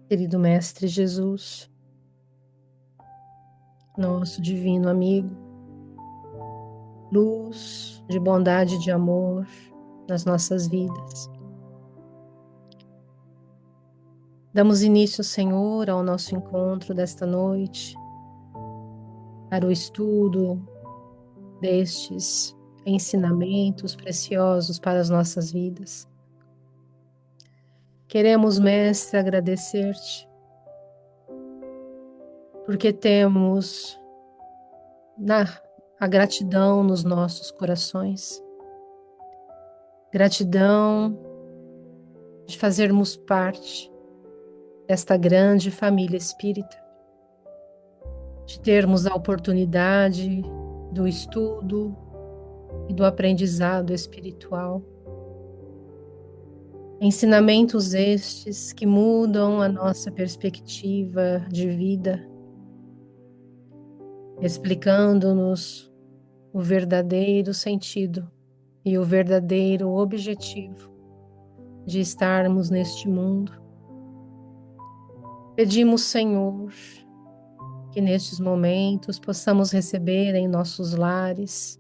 Querido Mestre Jesus, nosso divino amigo, luz de bondade e de amor nas nossas vidas. Damos início, Senhor, ao nosso encontro desta noite, para o estudo destes ensinamentos preciosos para as nossas vidas. Queremos, Mestre, agradecer-te, porque temos a gratidão nos nossos corações, gratidão de fazermos parte desta grande família espírita, de termos a oportunidade do estudo e do aprendizado espiritual. Ensinamentos estes que mudam a nossa perspectiva de vida, explicando-nos o verdadeiro sentido e o verdadeiro objetivo de estarmos neste mundo. Pedimos, Senhor, que nestes momentos possamos receber em nossos lares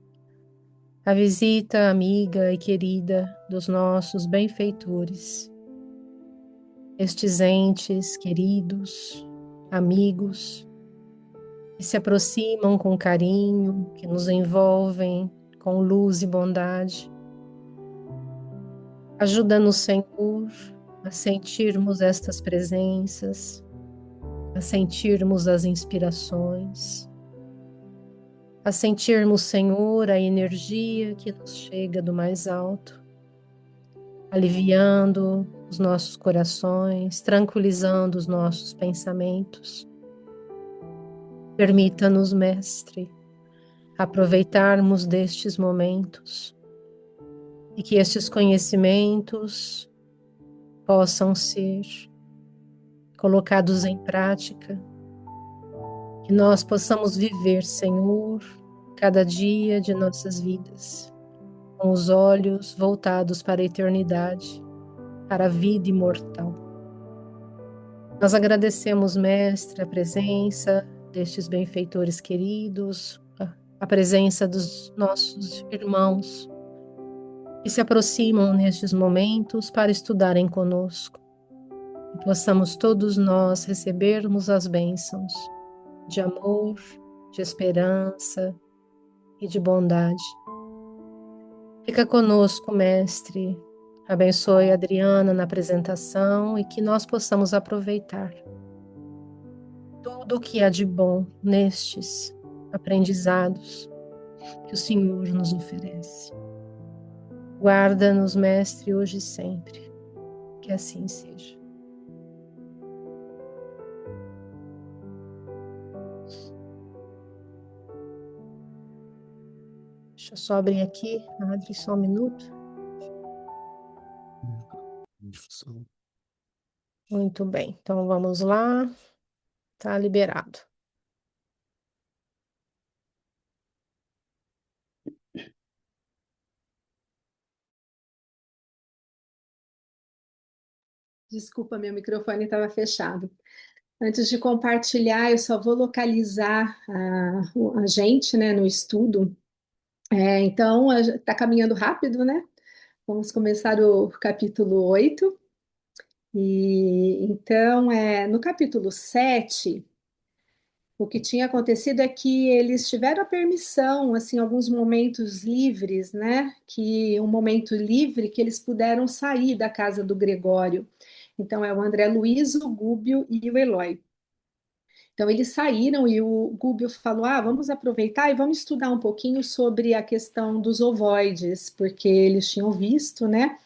a visita amiga e querida dos nossos benfeitores, estes entes queridos, amigos, que se aproximam com carinho, que nos envolvem com luz e bondade. Ajuda-nos, Senhor, a sentirmos estas presenças, a sentirmos as inspirações, a sentirmos, Senhor, a energia que nos chega do mais alto, aliviando os nossos corações, tranquilizando os nossos pensamentos. Permita-nos, Mestre, aproveitarmos destes momentos e que estes conhecimentos possam ser colocados em prática, que nós possamos viver, Senhor, cada dia de nossas vidas, com os olhos voltados para a eternidade, para a vida imortal. Nós agradecemos, Mestre, a presença destes benfeitores queridos, a presença dos nossos irmãos que se aproximam nestes momentos para estudarem conosco. Que possamos todos nós recebermos as bênçãos de amor, de esperança e de bondade. Fica conosco, Mestre. Abençoe a Adriana na apresentação e que nós possamos aproveitar tudo o que há de bom nestes aprendizados que o Senhor nos oferece. Guarda-nos, Mestre, hoje e sempre. Que assim seja. Deixa eu só abrir aqui, Adri, só um minuto. Muito bem, então vamos lá. Tá liberado. Desculpa, meu microfone estava fechado. Antes de compartilhar, eu só vou localizar a gente, né, no estudo. Então, está caminhando rápido, né? Vamos começar o capítulo 8. E então, no capítulo 7, o que tinha acontecido é que eles tiveram a permissão, assim, alguns momentos livres, né? Que um momento livre que eles puderam sair da casa do Gregório. Então, é o André Luiz, o Gúbio e o Eloy. Então, eles saíram e o Gúbio falou: Ah, vamos aproveitar e vamos estudar um pouquinho sobre a questão dos ovoides, porque eles tinham visto, né?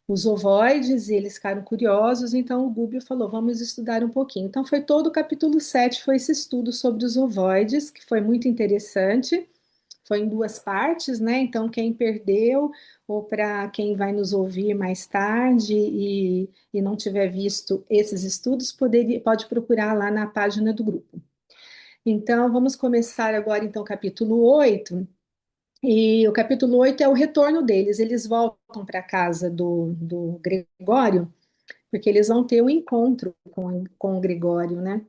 Os ovoides, e eles ficaram curiosos, então o Gúbio falou, vamos estudar um pouquinho. Então foi todo o capítulo 7, foi esse estudo sobre os ovoides, que foi muito interessante, foi em duas partes, né? Então quem perdeu, ou para quem vai nos ouvir mais tarde e não tiver visto esses estudos, pode procurar lá na página do grupo. Então vamos começar agora, então, o capítulo 8. E o capítulo 8 é o retorno deles. Eles voltam para a casa do Gregório porque eles vão ter o encontro com o Gregório, né?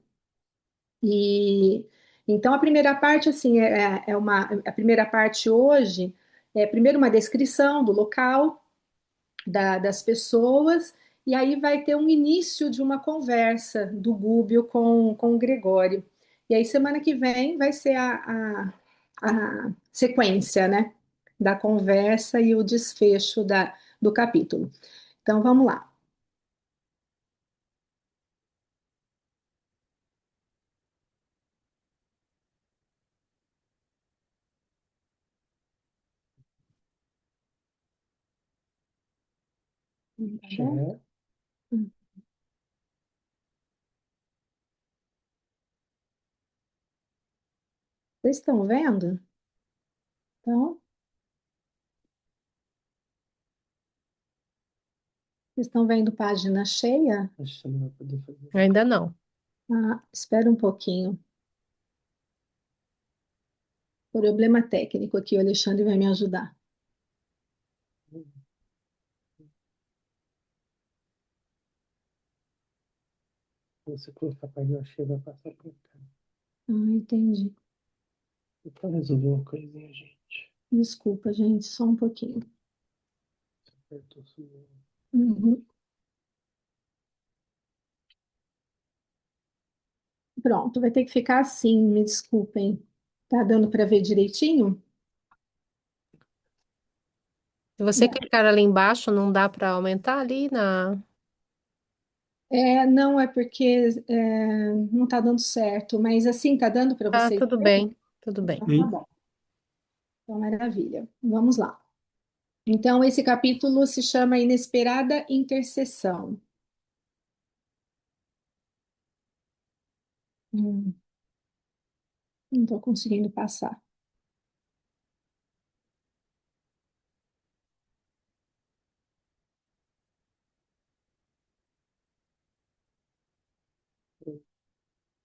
E então a primeira parte, assim, a primeira parte hoje é primeiro uma descrição do local, das pessoas, e aí vai ter um início de uma conversa do Gúbio com o Gregório. E aí, semana que vem, vai ser a sequência, né, da conversa e o desfecho do capítulo. Então, vamos lá. Tá bom? Já. Vocês estão vendo? Então, vocês estão vendo página cheia? Acho que você não vai poder fazer. Ainda não. Ah, espera um pouquinho. Problema técnico aqui, o Alexandre vai me ajudar. Se você colocar a página cheia, vai passar por cá. Ah, entendi. Eu quero resolver uma coisinha, gente. Desculpa, gente, só um pouquinho. Você apertou, sumiu. Uhum. Pronto, vai ter que ficar assim, me desculpem. Tá dando para ver direitinho? Se você Dá. clicar ali embaixo, não dá para aumentar ali na. Não, é porque não tá dando certo, mas assim, tá dando para Ah, vocês tudo verem? bem, tudo bem. Então tá bom. Então, maravilha. Vamos lá. Então, esse capítulo se chama Inesperada Intercessão. Hum, não estou conseguindo passar.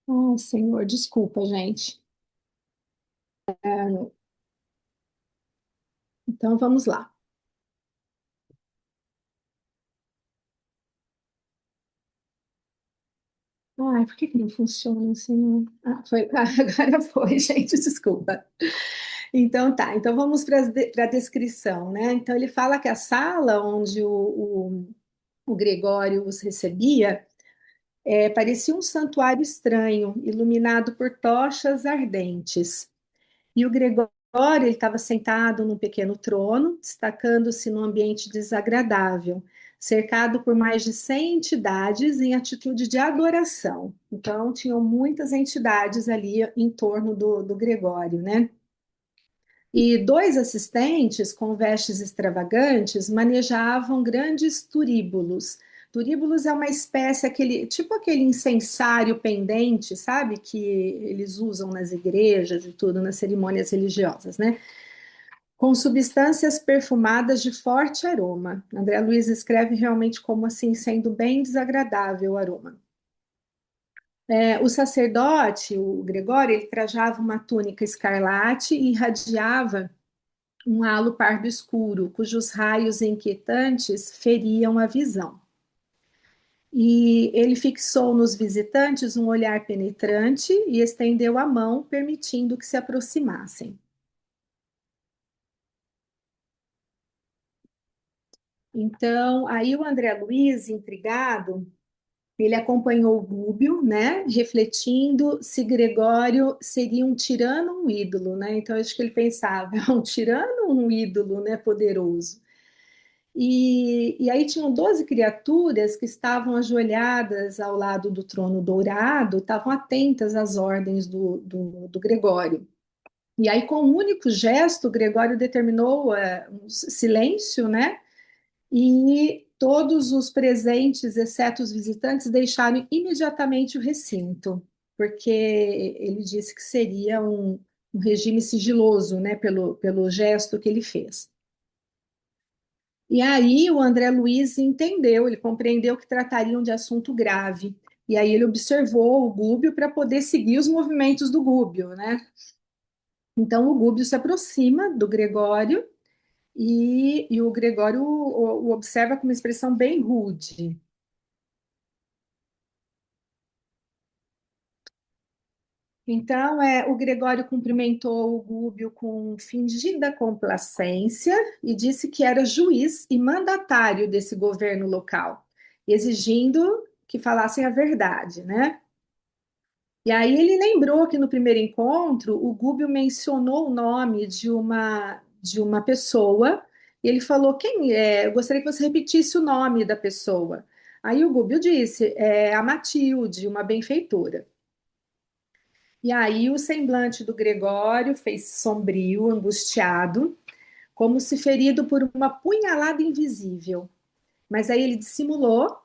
Oh, Senhor, desculpa, gente. Então, vamos lá. Ai, por que que não funciona assim? Ah, foi, agora foi, gente, desculpa. Então tá, então vamos para a descrição, né? Então ele fala que a sala onde o Gregório os recebia parecia um santuário estranho, iluminado por tochas ardentes. E o Gregório ele estava sentado num pequeno trono, destacando-se num ambiente desagradável, cercado por mais de 100 entidades em atitude de adoração. Então, tinham muitas entidades ali em torno do Gregório, né? E dois assistentes com vestes extravagantes manejavam grandes turíbulos. Turíbulos é uma espécie, tipo aquele incensário pendente, sabe? Que eles usam nas igrejas e tudo, nas cerimônias religiosas, né? Com substâncias perfumadas de forte aroma. André Luiz escreve realmente como assim, sendo bem desagradável o aroma. O sacerdote, o Gregório, ele trajava uma túnica escarlate e irradiava um halo pardo escuro, cujos raios inquietantes feriam a visão. E ele fixou nos visitantes um olhar penetrante e estendeu a mão, permitindo que se aproximassem. Então, aí o André Luiz, intrigado, ele acompanhou o Gúbio, né, refletindo se Gregório seria um tirano ou um ídolo, né? Então, acho que ele pensava, é um tirano ou um ídolo, né, poderoso? E aí tinham 12 criaturas que estavam ajoelhadas ao lado do trono dourado, estavam atentas às ordens do Gregório. E aí, com um único gesto, Gregório determinou um silêncio, né? E todos os presentes, exceto os visitantes, deixaram imediatamente o recinto, porque ele disse que seria um regime sigiloso, né? Pelo gesto que ele fez. E aí o André Luiz entendeu, ele compreendeu que tratariam de assunto grave. E aí ele observou o Gúbio para poder seguir os movimentos do Gúbio, né? Então o Gúbio se aproxima do Gregório e o Gregório o observa com uma expressão bem rude. Então, o Gregório cumprimentou o Gúbio com fingida complacência e disse que era juiz e mandatário desse governo local, exigindo que falassem a verdade, né? E aí ele lembrou que no primeiro encontro o Gúbio mencionou o nome de uma pessoa e ele falou: quem é? Eu gostaria que você repetisse o nome da pessoa. Aí o Gúbio disse: é a Matilde, uma benfeitora. E aí o semblante do Gregório fez sombrio, angustiado, como se ferido por uma punhalada invisível. Mas aí ele dissimulou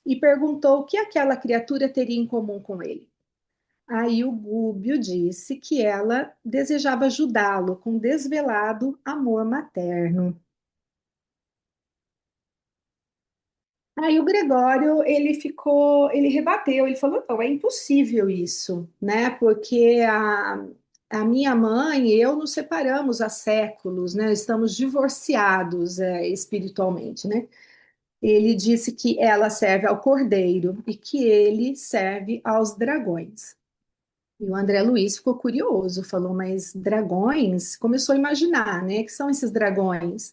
e perguntou o que aquela criatura teria em comum com ele. Aí o Gúbio disse que ela desejava ajudá-lo com desvelado amor materno. Aí o Gregório, ele rebateu, ele falou, não, é impossível isso, né? Porque a minha mãe e eu nos separamos há séculos, né? Estamos divorciados, espiritualmente, né? Ele disse que ela serve ao cordeiro e que ele serve aos dragões. E o André Luiz ficou curioso, falou, mas dragões? Começou a imaginar, né? Que são esses dragões?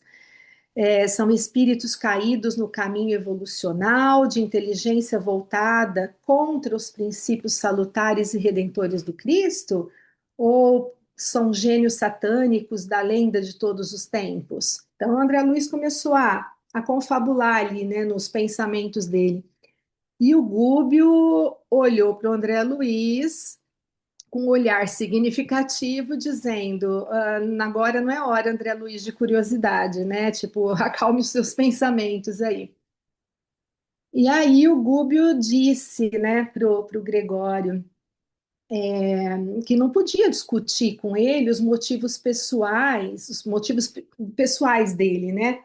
São espíritos caídos no caminho evolucional, de inteligência voltada contra os princípios salutares e redentores do Cristo? Ou são gênios satânicos da lenda de todos os tempos? Então, o André Luiz começou a confabular ali, né, nos pensamentos dele. E o Gúbio olhou para o André Luiz com um olhar significativo, dizendo: agora não é hora, André Luiz, de curiosidade, né? Tipo, acalme os seus pensamentos aí. E aí o Gúbio disse, né, pro Gregório, que não podia discutir com ele os motivos pessoais dele, né?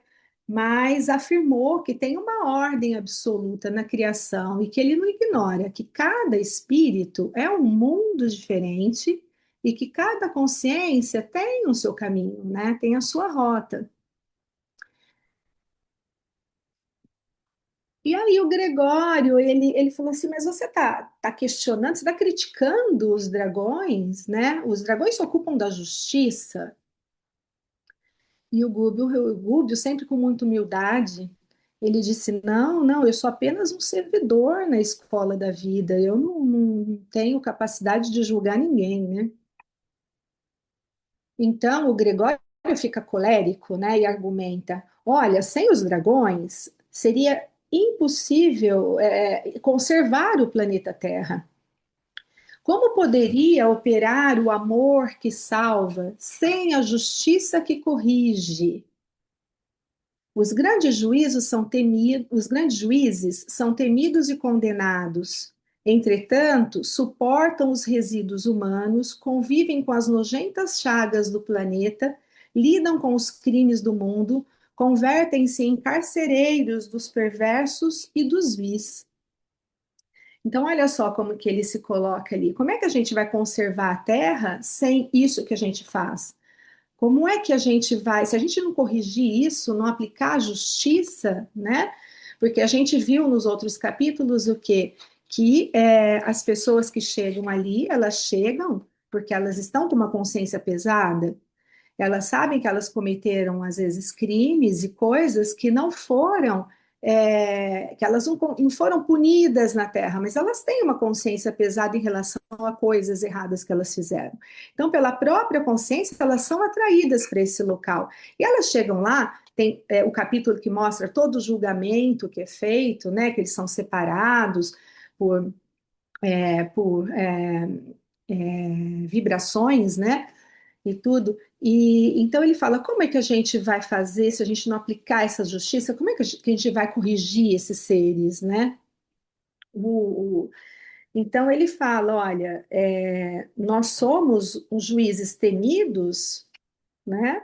Mas afirmou que tem uma ordem absoluta na criação e que ele não ignora que cada espírito é um mundo diferente e que cada consciência tem o seu caminho, né? Tem a sua rota. E aí o Gregório, ele falou assim, mas você tá questionando, você está criticando os dragões, né? Os dragões se ocupam da justiça. E o Gúbio, sempre com muita humildade, ele disse, não, não, eu sou apenas um servidor na escola da vida, eu não tenho capacidade de julgar ninguém, né? Então o Gregório fica colérico, né, e argumenta, olha, sem os dragões seria impossível conservar o planeta Terra. Como poderia operar o amor que salva sem a justiça que corrige? Os grandes juízes são temidos e condenados. Entretanto, suportam os resíduos humanos, convivem com as nojentas chagas do planeta, lidam com os crimes do mundo, convertem-se em carcereiros dos perversos e dos vis. Então, olha só como que ele se coloca ali. Como é que a gente vai conservar a Terra sem isso que a gente faz? Como é que a gente vai, se a gente não corrigir isso, não aplicar a justiça, né? Porque a gente viu nos outros capítulos o quê? Que as pessoas que chegam ali, elas chegam porque elas estão com uma consciência pesada, elas sabem que elas cometeram, às vezes, crimes e coisas que não foram, que elas não foram punidas na Terra, mas elas têm uma consciência pesada em relação a coisas erradas que elas fizeram. Então, pela própria consciência, elas são atraídas para esse local. E elas chegam lá, tem o capítulo que mostra todo o julgamento que é feito, né, que eles são separados por, vibrações, né? E tudo. E então ele fala: como é que a gente vai fazer se a gente não aplicar essa justiça? Como é que a gente vai corrigir esses seres, né? Então ele fala: olha, nós somos os juízes temidos, né?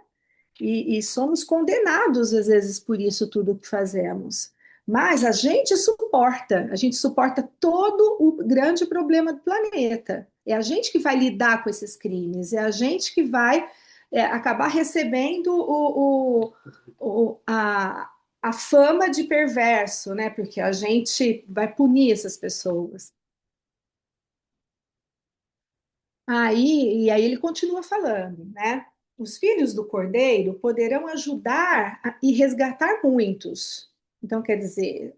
E somos condenados às vezes por isso tudo que fazemos. Mas a gente suporta todo o grande problema do planeta. É a gente que vai lidar com esses crimes, é a gente que vai acabar recebendo a fama de perverso, né? Porque a gente vai punir essas pessoas. E aí ele continua falando, né? Os filhos do Cordeiro poderão ajudar e resgatar muitos. Então, quer dizer,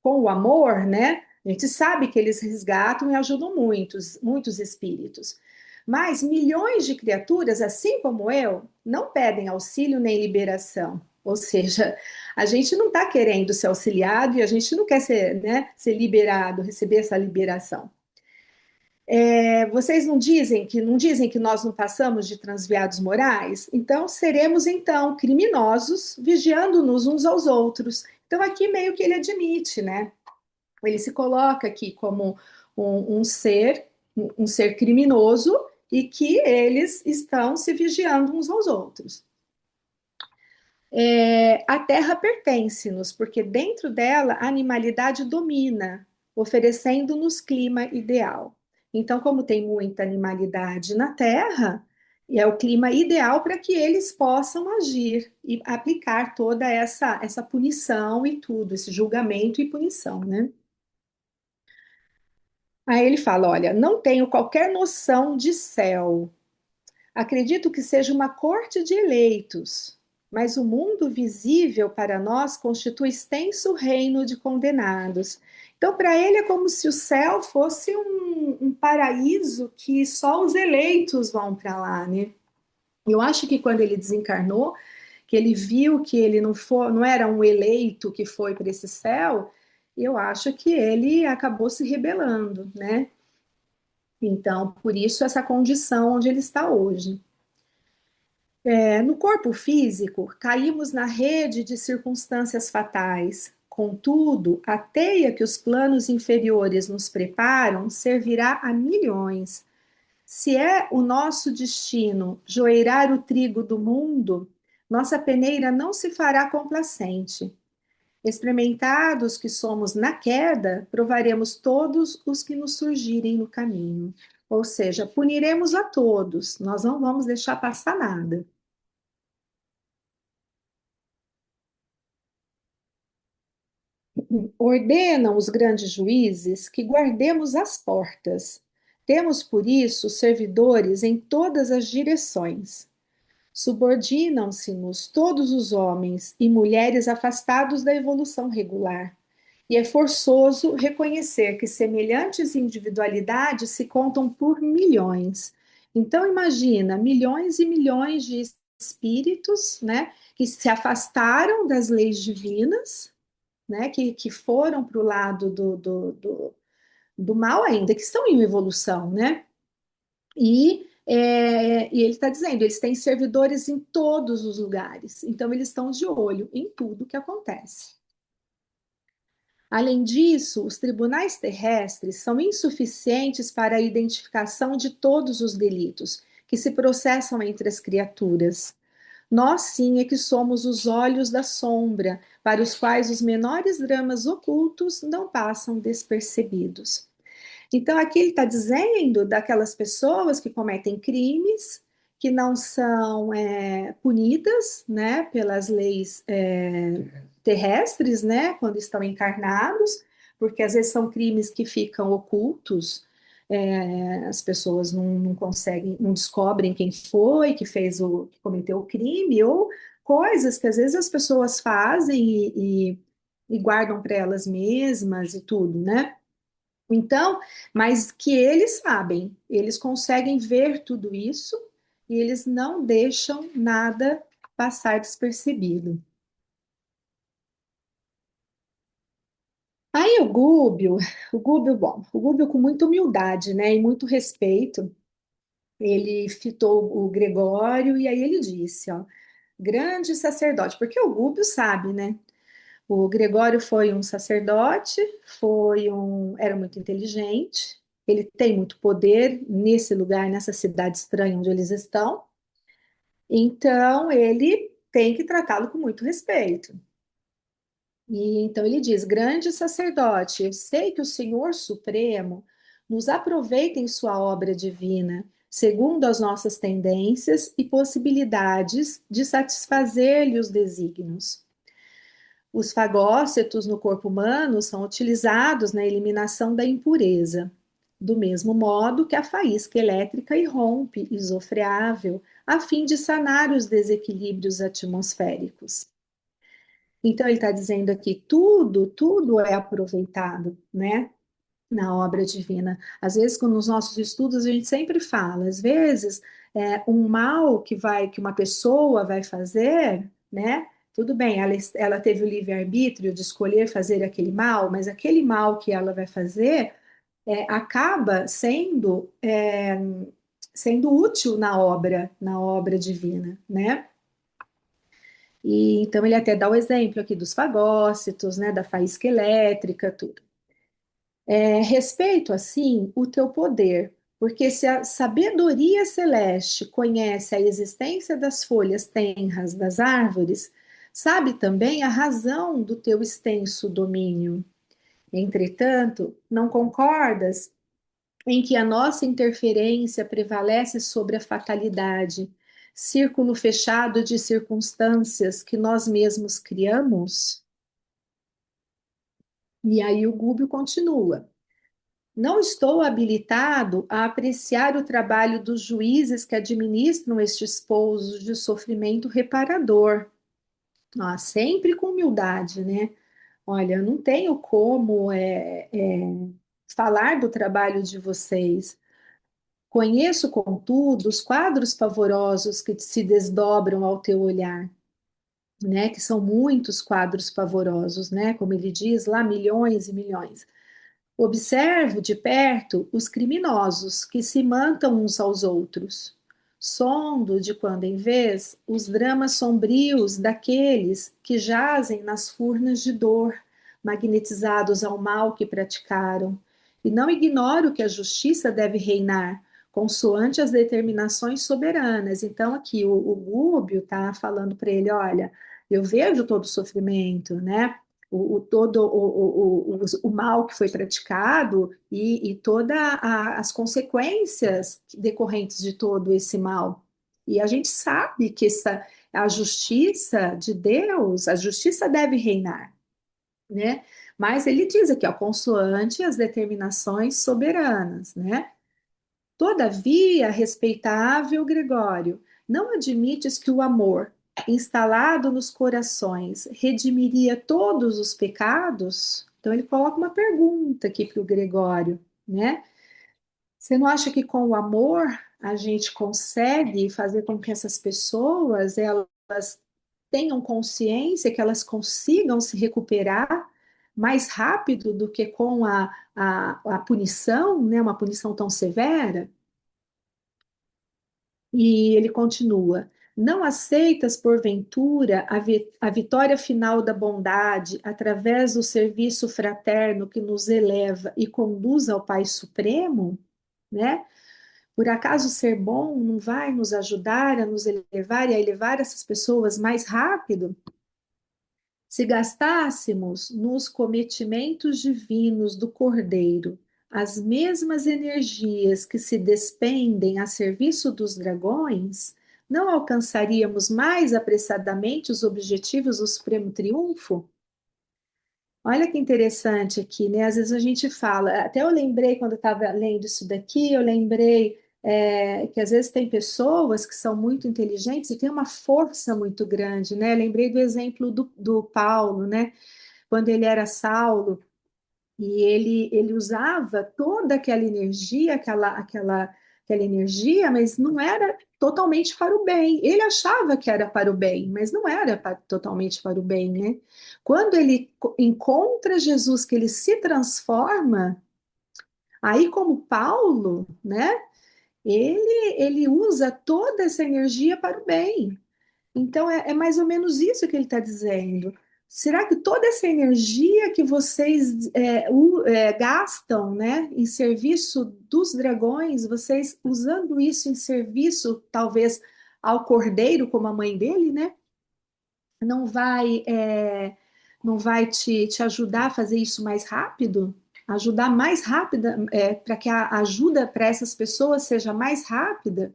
com o amor, né? A gente sabe que eles resgatam e ajudam muitos, muitos espíritos. Mas milhões de criaturas, assim como eu, não pedem auxílio nem liberação. Ou seja, a gente não está querendo ser auxiliado e a gente não quer ser, né, ser liberado, receber essa liberação. Vocês não dizem que nós não passamos de transviados morais? Então seremos então criminosos, vigiando-nos uns aos outros. Então aqui meio que ele admite, né? Ele se coloca aqui como um ser criminoso e que eles estão se vigiando uns aos outros. A terra pertence-nos, porque dentro dela a animalidade domina, oferecendo-nos clima ideal. Então, como tem muita animalidade na terra, é o clima ideal para que eles possam agir e aplicar toda essa punição e tudo, esse julgamento e punição, né? Aí ele fala: olha, não tenho qualquer noção de céu. Acredito que seja uma corte de eleitos, mas o mundo visível para nós constitui extenso reino de condenados. Então, para ele é como se o céu fosse um paraíso que só os eleitos vão para lá, né? Eu acho que quando ele desencarnou, que ele viu que ele não era um eleito que foi para esse céu, eu acho que ele acabou se rebelando, né? Então, por isso, essa condição onde ele está hoje. No corpo físico, caímos na rede de circunstâncias fatais. Contudo, a teia que os planos inferiores nos preparam servirá a milhões. Se é o nosso destino joeirar o trigo do mundo, nossa peneira não se fará complacente. Experimentados que somos na queda, provaremos todos os que nos surgirem no caminho. Ou seja, puniremos a todos, nós não vamos deixar passar nada. Ordenam os grandes juízes que guardemos as portas. Temos, por isso, servidores em todas as direções. Subordinam-se-nos todos os homens e mulheres afastados da evolução regular. E é forçoso reconhecer que semelhantes individualidades se contam por milhões. Então, imagina, milhões e milhões de espíritos, né, que se afastaram das leis divinas, né, que foram para o lado do mal ainda, que estão em evolução, né? E ele está dizendo, eles têm servidores em todos os lugares, então eles estão de olho em tudo que acontece. Além disso, os tribunais terrestres são insuficientes para a identificação de todos os delitos que se processam entre as criaturas. Nós sim é que somos os olhos da sombra, para os quais os menores dramas ocultos não passam despercebidos. Então, aqui ele está dizendo daquelas pessoas que cometem crimes, que não são punidas, né, pelas leis terrestres, né, quando estão encarnados, porque às vezes são crimes que ficam ocultos, as pessoas não conseguem, não descobrem quem foi que cometeu o crime, ou coisas que às vezes as pessoas fazem e guardam para elas mesmas e tudo, né? Então, mas que eles sabem, eles conseguem ver tudo isso e eles não deixam nada passar despercebido. Aí bom, o Gúbio com muita humildade, né, e muito respeito, ele fitou o Gregório e aí ele disse, ó, grande sacerdote, porque o Gúbio sabe, né? O Gregório foi um sacerdote, era muito inteligente, ele tem muito poder nesse lugar, nessa cidade estranha onde eles estão, então ele tem que tratá-lo com muito respeito. E então ele diz: grande sacerdote, eu sei que o Senhor Supremo nos aproveita em sua obra divina, segundo as nossas tendências e possibilidades de satisfazer-lhe os desígnios. Os fagócetos no corpo humano são utilizados na eliminação da impureza. do mesmo modo que a faísca elétrica irrompe, isofreável, a fim de sanar os desequilíbrios atmosféricos. Então, ele está dizendo aqui, tudo é aproveitado, né? Na obra divina. Às vezes, nos nossos estudos, a gente sempre fala, às vezes, um mal que uma pessoa vai fazer, né? Tudo bem, ela teve o livre-arbítrio de escolher fazer aquele mal, mas aquele mal que ela vai fazer acaba sendo útil na obra divina, né? E então ele até dá o exemplo aqui dos fagócitos, né? Da faísca elétrica, tudo. Respeito, assim, o teu poder, porque se a sabedoria celeste conhece a existência das folhas tenras das árvores, sabe também a razão do teu extenso domínio. Entretanto, não concordas em que a nossa interferência prevalece sobre a fatalidade, círculo fechado de circunstâncias que nós mesmos criamos? E aí o Gúbio continua. Não estou habilitado a apreciar o trabalho dos juízes que administram estes pousos de sofrimento reparador. Sempre com humildade, né? Olha, eu não tenho como falar do trabalho de vocês. Conheço, contudo, os quadros pavorosos que se desdobram ao teu olhar, né? Que são muitos quadros pavorosos, né? Como ele diz lá, milhões e milhões. Observo de perto os criminosos que se matam uns aos outros. Sondo de quando em vez os dramas sombrios daqueles que jazem nas furnas de dor, magnetizados ao mal que praticaram. E não ignoro que a justiça deve reinar, consoante as determinações soberanas. Então, aqui o Gúbio está falando para ele: olha, eu vejo todo o sofrimento, né? Todo o mal que foi praticado e todas as consequências decorrentes de todo esse mal. E a gente sabe que a justiça de Deus, a justiça deve reinar, né? Mas ele diz aqui, ó, consoante as determinações soberanas, né? Todavia, respeitável Gregório, não admites que o amor, instalado nos corações, redimiria todos os pecados? Então, ele coloca uma pergunta aqui para o Gregório, né? Você não acha que com o amor a gente consegue fazer com que essas pessoas elas tenham consciência, que elas consigam se recuperar mais rápido do que com a punição, né? Uma punição tão severa? E ele continua: não aceitas, porventura, a vitória final da bondade através do serviço fraterno que nos eleva e conduz ao Pai Supremo? Né? Por acaso ser bom não vai nos ajudar a nos elevar e a elevar essas pessoas mais rápido? Se gastássemos nos cometimentos divinos do Cordeiro as mesmas energias que se despendem a serviço dos dragões, não alcançaríamos mais apressadamente os objetivos do Supremo Triunfo? Olha que interessante aqui, né? Às vezes a gente fala, até eu lembrei quando eu estava lendo isso daqui, eu lembrei que às vezes tem pessoas que são muito inteligentes e têm uma força muito grande, né? Lembrei do exemplo do Paulo, né? Quando ele era Saulo, e ele usava toda aquela energia, aquela energia, mas não era totalmente para o bem. Ele achava que era para o bem, mas não era totalmente para o bem, né? Quando ele encontra Jesus, que ele se transforma, aí como Paulo, né? Ele usa toda essa energia para o bem. Então, é mais ou menos isso que ele está dizendo. Será que toda essa energia que vocês gastam, né, em serviço dos dragões, vocês usando isso em serviço, talvez, ao cordeiro, como a mãe dele, né, não vai, não vai te ajudar a fazer isso mais rápido? Ajudar mais rápida, para que a ajuda para essas pessoas seja mais rápida?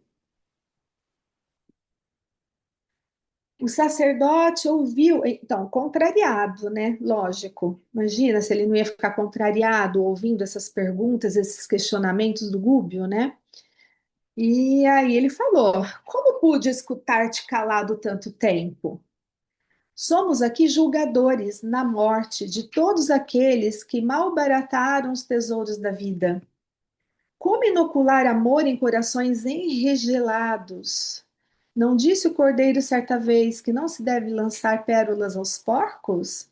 O sacerdote ouviu, então, contrariado, né? Lógico. Imagina se ele não ia ficar contrariado ouvindo essas perguntas, esses questionamentos do Gúbio, né? E aí ele falou: Como pude escutar-te calado tanto tempo? Somos aqui julgadores na morte de todos aqueles que malbarataram os tesouros da vida. Como inocular amor em corações enregelados? Não disse o cordeiro certa vez que não se deve lançar pérolas aos porcos?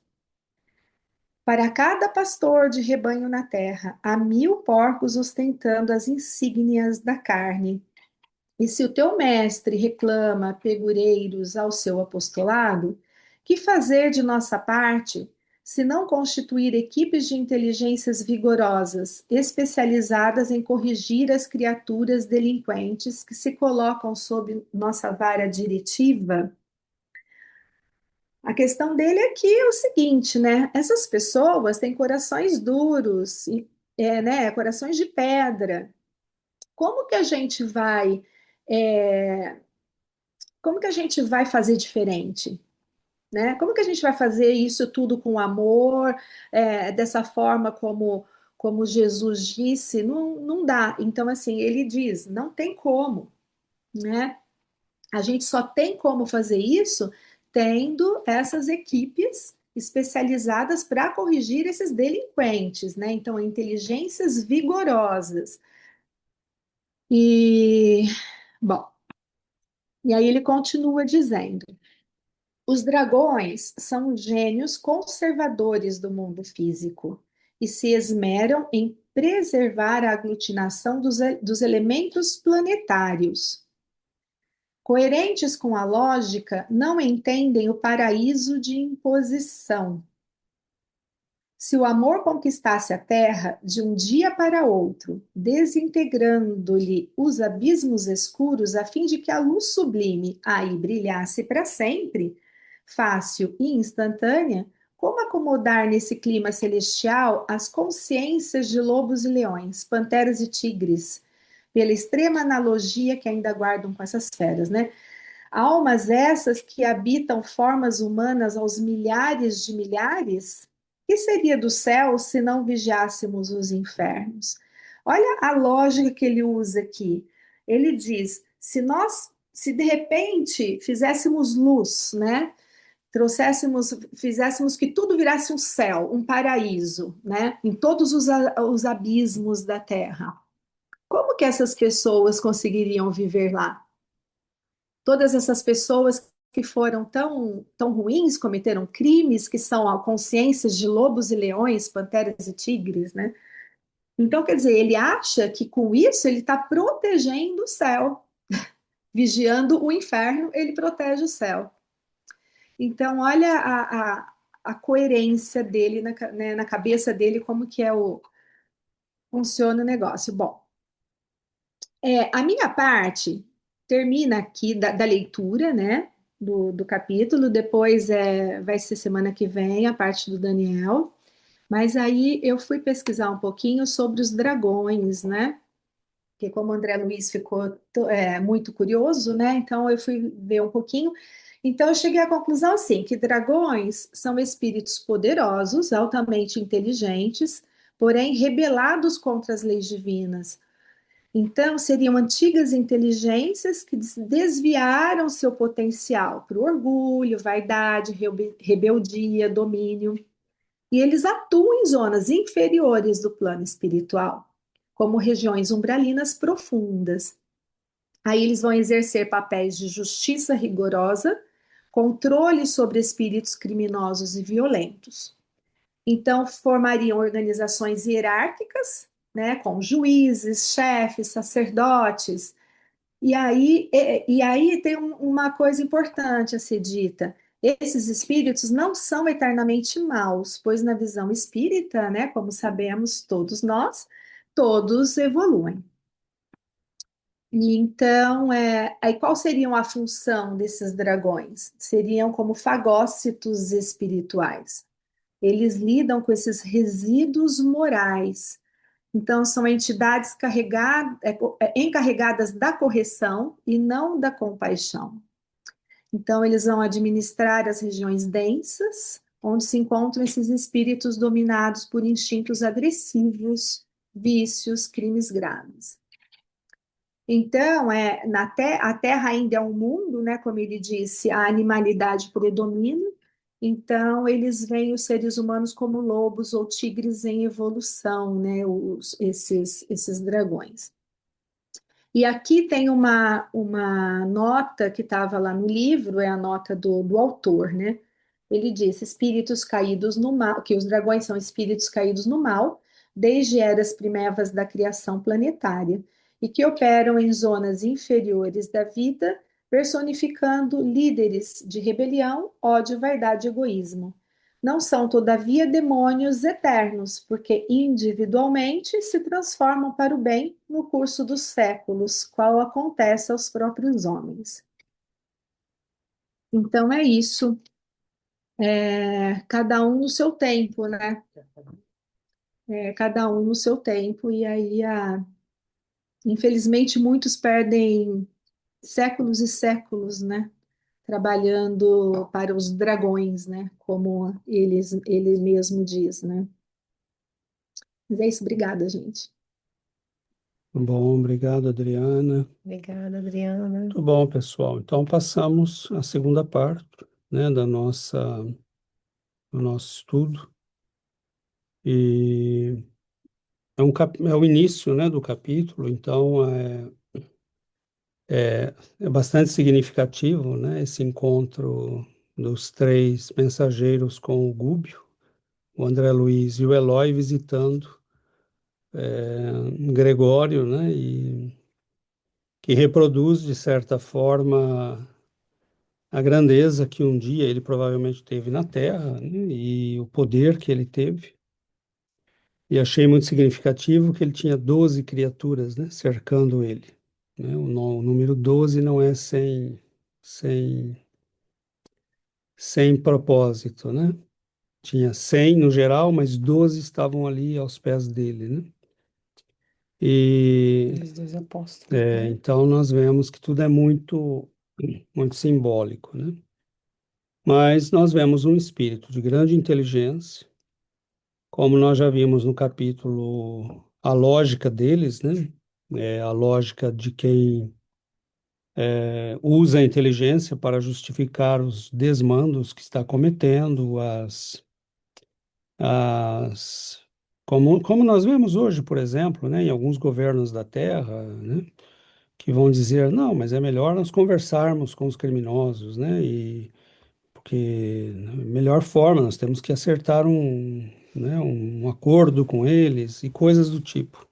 Para cada pastor de rebanho na terra, há 1000 porcos ostentando as insígnias da carne. E se o teu mestre reclama pegureiros ao seu apostolado, que fazer de nossa parte, se não constituir equipes de inteligências vigorosas, especializadas em corrigir as criaturas delinquentes que se colocam sob nossa vara diretiva? A questão dele aqui é o seguinte, né? Essas pessoas têm corações duros, né? Corações de pedra. Como que a gente vai é, como que a gente vai fazer diferente, né? Como que a gente vai fazer isso tudo com amor, dessa forma como Jesus disse? Não, não dá. Então, assim, ele diz, não tem como, né? A gente só tem como fazer isso tendo essas equipes especializadas para corrigir esses delinquentes, né? Então, inteligências vigorosas. E, bom, e aí ele continua dizendo: os dragões são gênios conservadores do mundo físico e se esmeram em preservar a aglutinação dos elementos planetários. Coerentes com a lógica, não entendem o paraíso de imposição. Se o amor conquistasse a Terra de um dia para outro, desintegrando-lhe os abismos escuros a fim de que a luz sublime aí brilhasse para sempre, fácil e instantânea, como acomodar nesse clima celestial as consciências de lobos e leões, panteras e tigres, pela extrema analogia que ainda guardam com essas feras, né? Almas essas que habitam formas humanas aos milhares de milhares? Que seria do céu se não vigiássemos os infernos? Olha a lógica que ele usa aqui. Ele diz: se de repente fizéssemos luz, né? Fizéssemos que tudo virasse um céu, um paraíso, né? Em todos os abismos da terra. Como que essas pessoas conseguiriam viver lá? Todas essas pessoas que foram tão ruins, cometeram crimes que são a consciências de lobos e leões, panteras e tigres, né? Então, quer dizer, ele acha que com isso ele está protegendo o céu, vigiando o inferno, ele protege o céu. Então, olha a coerência dele né, na cabeça dele, como que funciona o negócio. Bom, a minha parte termina aqui da leitura, né, do capítulo, depois vai ser semana que vem a parte do Daniel, mas aí eu fui pesquisar um pouquinho sobre os dragões, né, porque como o André Luiz ficou muito curioso, né, então eu fui ver um pouquinho, então eu cheguei à conclusão assim, que dragões são espíritos poderosos, altamente inteligentes, porém rebelados contra as leis divinas. Então, seriam antigas inteligências que desviaram seu potencial para o orgulho, vaidade, rebeldia, domínio. E eles atuam em zonas inferiores do plano espiritual, como regiões umbralinas profundas. Aí eles vão exercer papéis de justiça rigorosa, controle sobre espíritos criminosos e violentos. Então, formariam organizações hierárquicas, né, com juízes, chefes, sacerdotes. E aí tem uma coisa importante a ser dita. Esses espíritos não são eternamente maus, pois na visão espírita, né, como sabemos todos nós, todos evoluem. E então, aí qual seria a função desses dragões? Seriam como fagócitos espirituais. Eles lidam com esses resíduos morais. Então, são entidades encarregadas da correção e não da compaixão. Então, eles vão administrar as regiões densas, onde se encontram esses espíritos dominados por instintos agressivos, vícios, crimes graves. Então, a Terra ainda é um mundo, né? Como ele disse, a animalidade predomina. Então, eles veem os seres humanos como lobos ou tigres em evolução, né? Esses dragões. E aqui tem uma nota que estava lá no livro, é a nota do autor, né? Ele disse: espíritos caídos no mal, que os dragões são espíritos caídos no mal, desde eras primevas da criação planetária, e que operam em zonas inferiores da vida, personificando líderes de rebelião, ódio, vaidade e egoísmo. Não são, todavia, demônios eternos, porque individualmente se transformam para o bem no curso dos séculos, qual acontece aos próprios homens. Então é isso, cada um no seu tempo, né? Cada um no seu tempo, e aí, infelizmente, muitos perdem séculos e séculos, né? Trabalhando para os dragões, né? Como ele mesmo diz, né? Mas é isso, obrigada, gente. Bom, obrigado, Adriana. Obrigada, Adriana. Muito bom, pessoal. Então, passamos à segunda parte, né, do nosso estudo. E é o início, né, do capítulo, então é bastante significativo, né, esse encontro dos três mensageiros com o Gúbio, o André Luiz e o Eloy visitando Gregório, né, e que reproduz, de certa forma, a grandeza que um dia ele provavelmente teve na Terra, né, e o poder que ele teve. E achei muito significativo que ele tinha 12 criaturas, né, cercando ele. Né? O número 12 não é sem, sem propósito, né? Tinha 100 no geral, mas 12 estavam ali aos pés dele, né? E Os dois apóstolos, né? então nós vemos que tudo é muito simbólico, né? Mas nós vemos um espírito de grande inteligência, como nós já vimos no capítulo, a lógica deles, né? É a lógica de quem usa a inteligência para justificar os desmandos que está cometendo, as como nós vemos hoje, por exemplo, né, em alguns governos da Terra, né, que vão dizer, não, mas é melhor nós conversarmos com os criminosos, né, e porque melhor forma, nós temos que acertar né, um acordo com eles e coisas do tipo.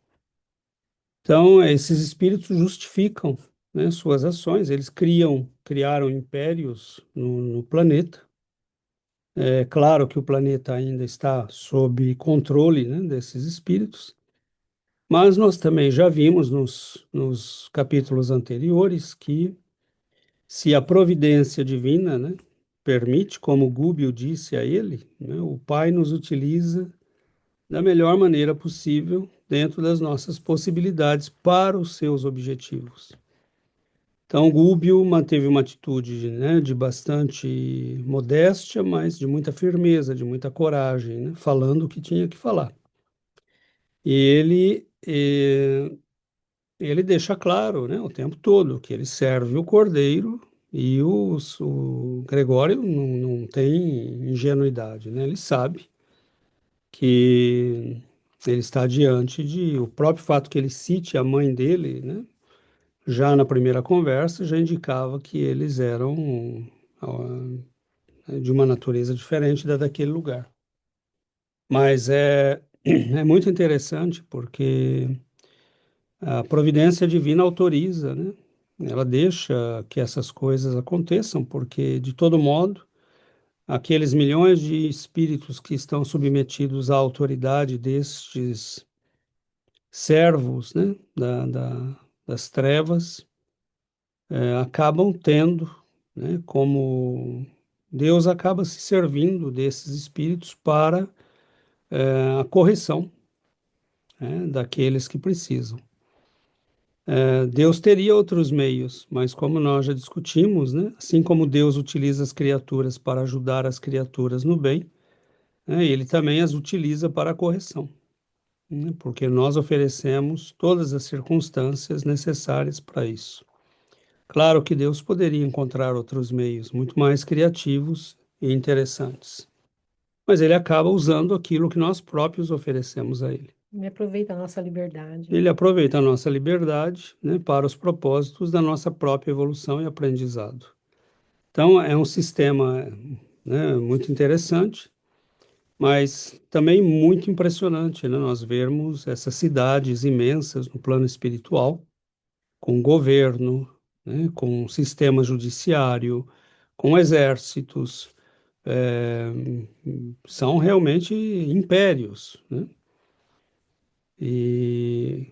Então, esses espíritos justificam, né, suas ações, eles criaram impérios no planeta. É claro que o planeta ainda está sob controle, né, desses espíritos, mas nós também já vimos nos capítulos anteriores que, se a providência divina, né, permite, como Gúbio disse a ele, né, o Pai nos utiliza da melhor maneira possível dentro das nossas possibilidades para os seus objetivos. Então, Gúbio manteve uma atitude, né, de bastante modéstia, mas de muita firmeza, de muita coragem, né, falando o que tinha que falar. E ele deixa claro, né, o tempo todo que ele serve o Cordeiro e o Gregório não tem ingenuidade, né, ele sabe que ele está diante de o próprio fato que ele cite a mãe dele, né, já na primeira conversa já indicava que eles eram de uma natureza diferente da daquele lugar. Mas é muito interessante porque a providência divina autoriza, né? Ela deixa que essas coisas aconteçam, porque, de todo modo, aqueles milhões de espíritos que estão submetidos à autoridade destes servos, né, das trevas, acabam tendo, né, como Deus acaba se servindo desses espíritos para a correção, né, daqueles que precisam. Deus teria outros meios, mas como nós já discutimos, né, assim como Deus utiliza as criaturas para ajudar as criaturas no bem, né, Ele também as utiliza para a correção, né, porque nós oferecemos todas as circunstâncias necessárias para isso. Claro que Deus poderia encontrar outros meios muito mais criativos e interessantes, mas Ele acaba usando aquilo que nós próprios oferecemos a Ele. Me aproveita a nossa liberdade. Ele aproveita a nossa liberdade, né, para os propósitos da nossa própria evolução e aprendizado. Então, é um sistema, né, muito interessante, mas também muito impressionante, né, nós vermos essas cidades imensas no plano espiritual, com governo, né, com sistema judiciário, com exércitos, são realmente impérios, né?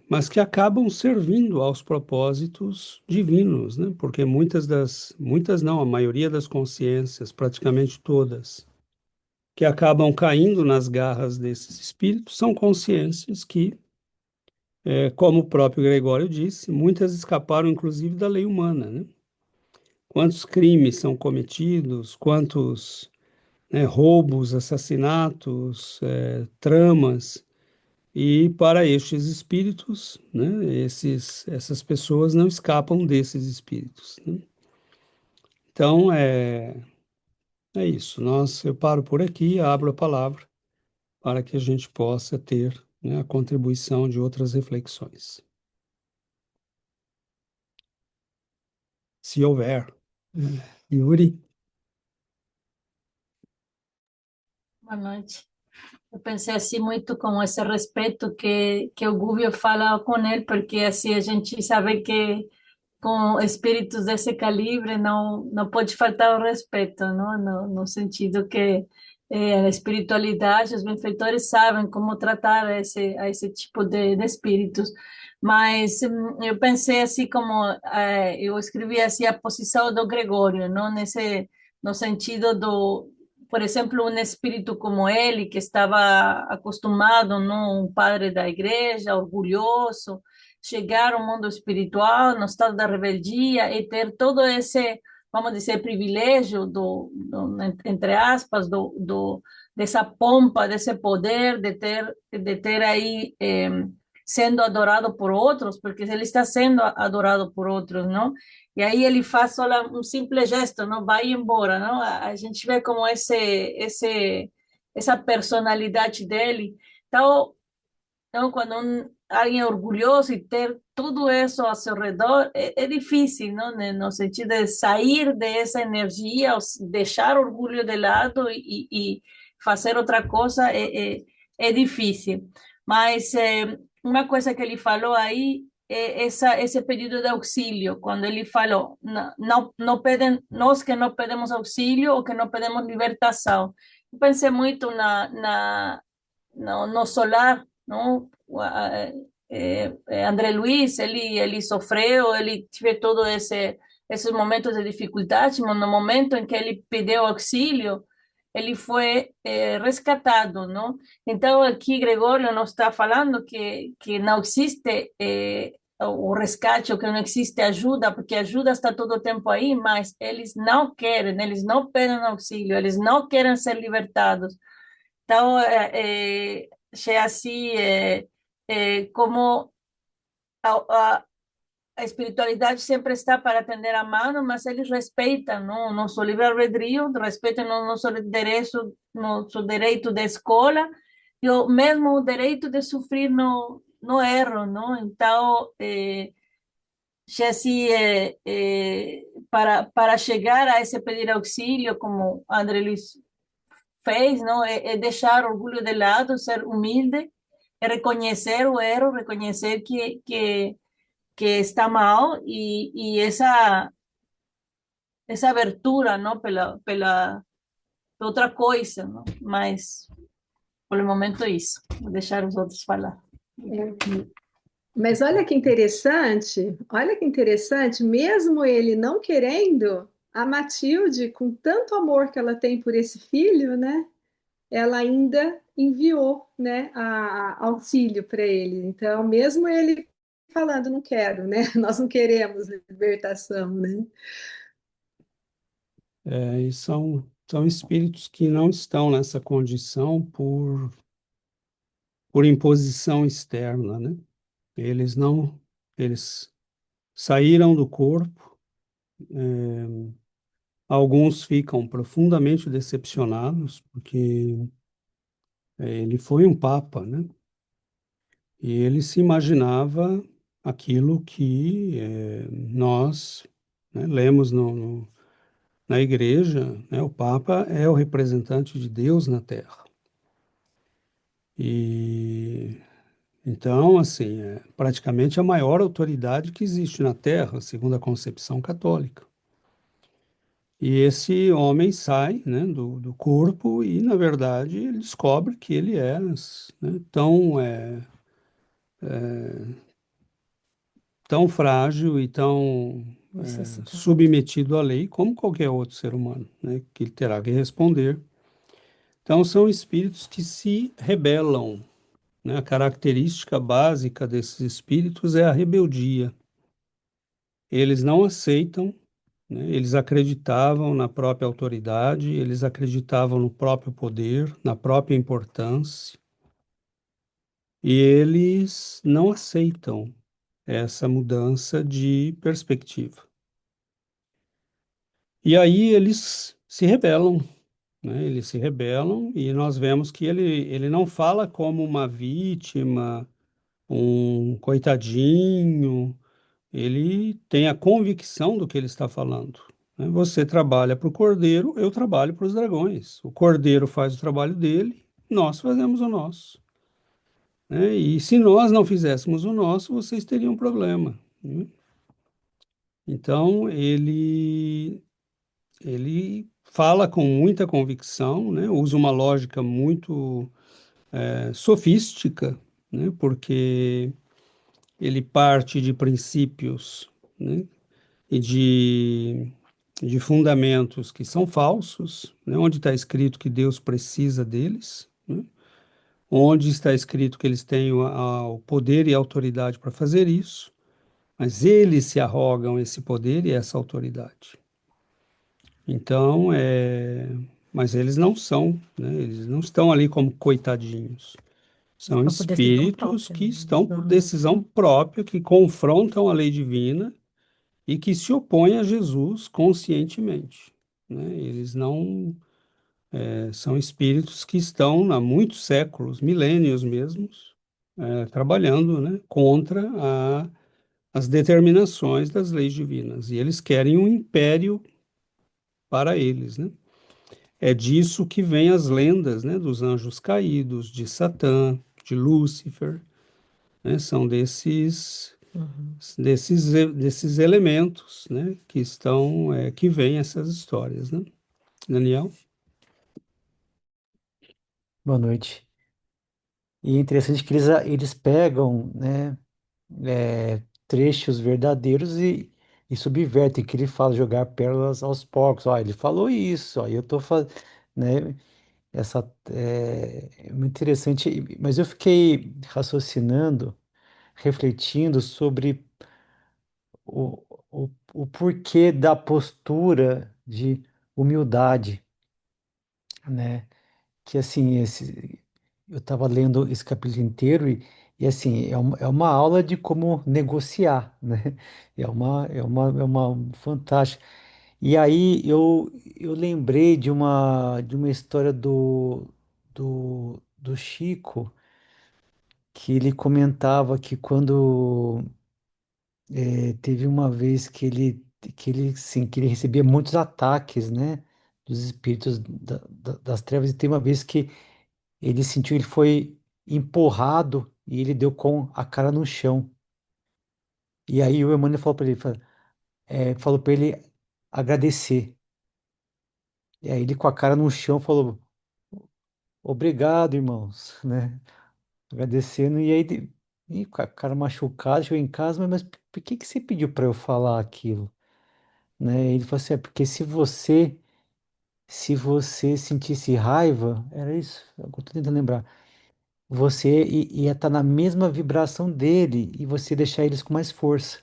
Mas que acabam servindo aos propósitos divinos, né? Porque muitas não, a maioria das consciências, praticamente todas, que acabam caindo nas garras desses espíritos, são consciências que, como o próprio Gregório disse, muitas escaparam inclusive da lei humana, né? Quantos crimes são cometidos, quantos, né, roubos, assassinatos, tramas. E para estes espíritos, né, essas pessoas não escapam desses espíritos, né? Então, é isso. Eu paro por aqui, abro a palavra para que a gente possa ter, né, a contribuição de outras reflexões, se houver. Yuri? Boa noite. Eu pensei assim muito com esse respeito que o Gubbio fala com ele, porque assim a gente sabe que com espíritos desse calibre não pode faltar o respeito, não? No sentido que a espiritualidade, os benfeitores sabem como tratar a esse tipo de espíritos. Mas eu pensei assim como eu escrevi assim a posição do Gregório, não nesse no sentido do, por exemplo, um espírito como ele que estava acostumado, não, um padre da igreja, orgulhoso, chegar ao mundo espiritual no estado da rebeldia e ter todo esse, vamos dizer, privilégio entre aspas, dessa pompa, desse poder de ter aí sendo adorado por outros, porque ele está sendo adorado por outros, não? E aí ele faz só um simples gesto, não? Vai embora, não? A gente vê como essa personalidade dele. Então, quando alguém é orgulhoso e ter tudo isso ao seu redor, é difícil, não? No sentido de sair dessa energia, deixar o orgulho de lado e fazer outra coisa é difícil. Mas uma coisa que ele falou aí é esse pedido de auxílio, quando ele falou, não pedem, nós que não pedimos auxílio ou que não pedimos libertação. Eu pensei muito no solar, não? André Luiz, ele sofreu, ele teve todo esses momentos de dificuldade, mas no momento em que ele pediu auxílio, ele foi resgatado, não? Então, aqui Gregório nos está falando que não existe o resgate, ou que não existe ajuda, porque ajuda está todo o tempo aí, mas eles não querem, eles não pedem auxílio, eles não querem ser libertados. Então, é assim, como a, a espiritualidade sempre está para atender a mano, mas eles respeitam, não, nosso livre-arbítrio, respeitam nosso direito de escola e o mesmo o direito de sofrer no erro, não? Então, já assim, para chegar a esse pedir auxílio, como André Luiz fez, não? É deixar o orgulho de lado, ser humilde, é reconhecer o erro, reconhecer que está mal e essa abertura, não? Pela outra coisa, não? Mas, por momento, é isso. Vou deixar os outros falar. É. Mas olha que interessante, mesmo ele não querendo, a Matilde, com tanto amor que ela tem por esse filho, né? Ela ainda enviou, né, auxílio para ele. Então, mesmo ele falando, não quero, né? Nós não queremos libertação, né? E são espíritos que não estão nessa condição por imposição externa, né? Eles não, eles saíram do corpo, alguns ficam profundamente decepcionados, porque ele foi um papa, né? E ele se imaginava aquilo que nós, né, lemos na igreja, né? O papa é o representante de Deus na Terra. E então, assim, é praticamente a maior autoridade que existe na Terra, segundo a concepção católica. E esse homem sai, né, do corpo e, na verdade, ele descobre que ele é, né, tão frágil e tão Necessitado. submetido à lei como qualquer outro ser humano, né, que ele terá que responder. Então, são espíritos que se rebelam, né? A característica básica desses espíritos é a rebeldia. Eles não aceitam, né? Eles acreditavam na própria autoridade, eles acreditavam no próprio poder, na própria importância, e eles não aceitam essa mudança de perspectiva. E aí eles se rebelam, né? Eles se rebelam e nós vemos que ele não fala como uma vítima, um coitadinho, ele tem a convicção do que ele está falando, né? Você trabalha para o cordeiro, eu trabalho para os dragões. O cordeiro faz o trabalho dele, nós fazemos o nosso, né? E se nós não fizéssemos o nosso, vocês teriam um problema, né? Então, ele fala com muita convicção, né? Usa uma lógica muito sofística, né? Porque ele parte de princípios, né, e de fundamentos que são falsos, né, onde está escrito que Deus precisa deles, né, onde está escrito que eles têm o poder e a autoridade para fazer isso, mas eles se arrogam esse poder e essa autoridade. Então, mas eles não são, né, eles não estão ali como coitadinhos. São Só por decisão espíritos própria, que né? estão por Uhum. decisão própria, que confrontam a lei divina e que se opõem a Jesus conscientemente, né? Eles não são espíritos que estão há muitos séculos, milênios mesmo, trabalhando, né, contra as determinações das leis divinas. E eles querem um império para eles, né? É disso que vem as lendas, né, dos anjos caídos, de Satã, de Lúcifer, né? São Uhum. desses elementos, né, que vêm essas histórias, né? Daniel? Boa noite. E é interessante que eles pegam, né, trechos verdadeiros e subvertem, que ele fala jogar pérolas aos porcos. Ó, ele falou isso, ó, eu tô fazendo, né, é muito interessante, mas eu fiquei raciocinando, refletindo sobre o porquê da postura de humildade, né? Que assim, eu estava lendo esse capítulo inteiro e assim, é uma aula de como negociar, né? É uma fantástica. E aí eu lembrei de uma história do Chico, que ele comentava que quando teve uma vez que ele recebia muitos ataques, né? Dos espíritos das trevas, e tem uma vez que ele sentiu, ele foi empurrado e ele deu com a cara no chão. E aí o Emmanuel falou para ele agradecer. E aí ele com a cara no chão falou, obrigado, irmãos, né? Agradecendo. E aí e com a cara machucada, chegou em casa, mas por que que você pediu para eu falar aquilo? Né? Ele falou assim, porque se você sentisse raiva, era isso, eu tô tentando lembrar. você ia estar na mesma vibração dele e você deixar eles com mais força.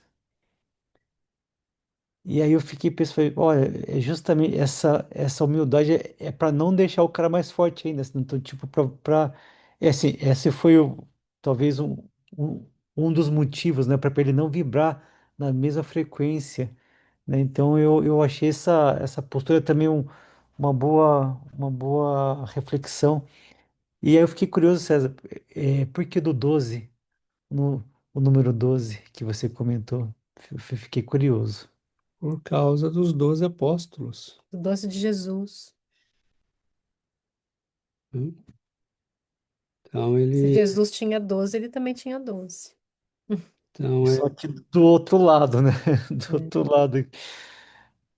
E aí eu fiquei pensando, olha, é justamente essa humildade é para não deixar o cara mais forte ainda, assim, então, tipo, é assim, esse foi talvez um, um dos motivos, né, para ele não vibrar na mesma frequência, né? Então eu achei essa postura também uma boa reflexão. E aí eu fiquei curioso, César, por que do 12 no, o número 12 que você comentou? Fiquei curioso. Por causa dos 12 apóstolos, O doce de Jesus. né? Então Se ele, Jesus tinha 12, ele também tinha 12. então Só que do outro lado, né? Do É. outro lado.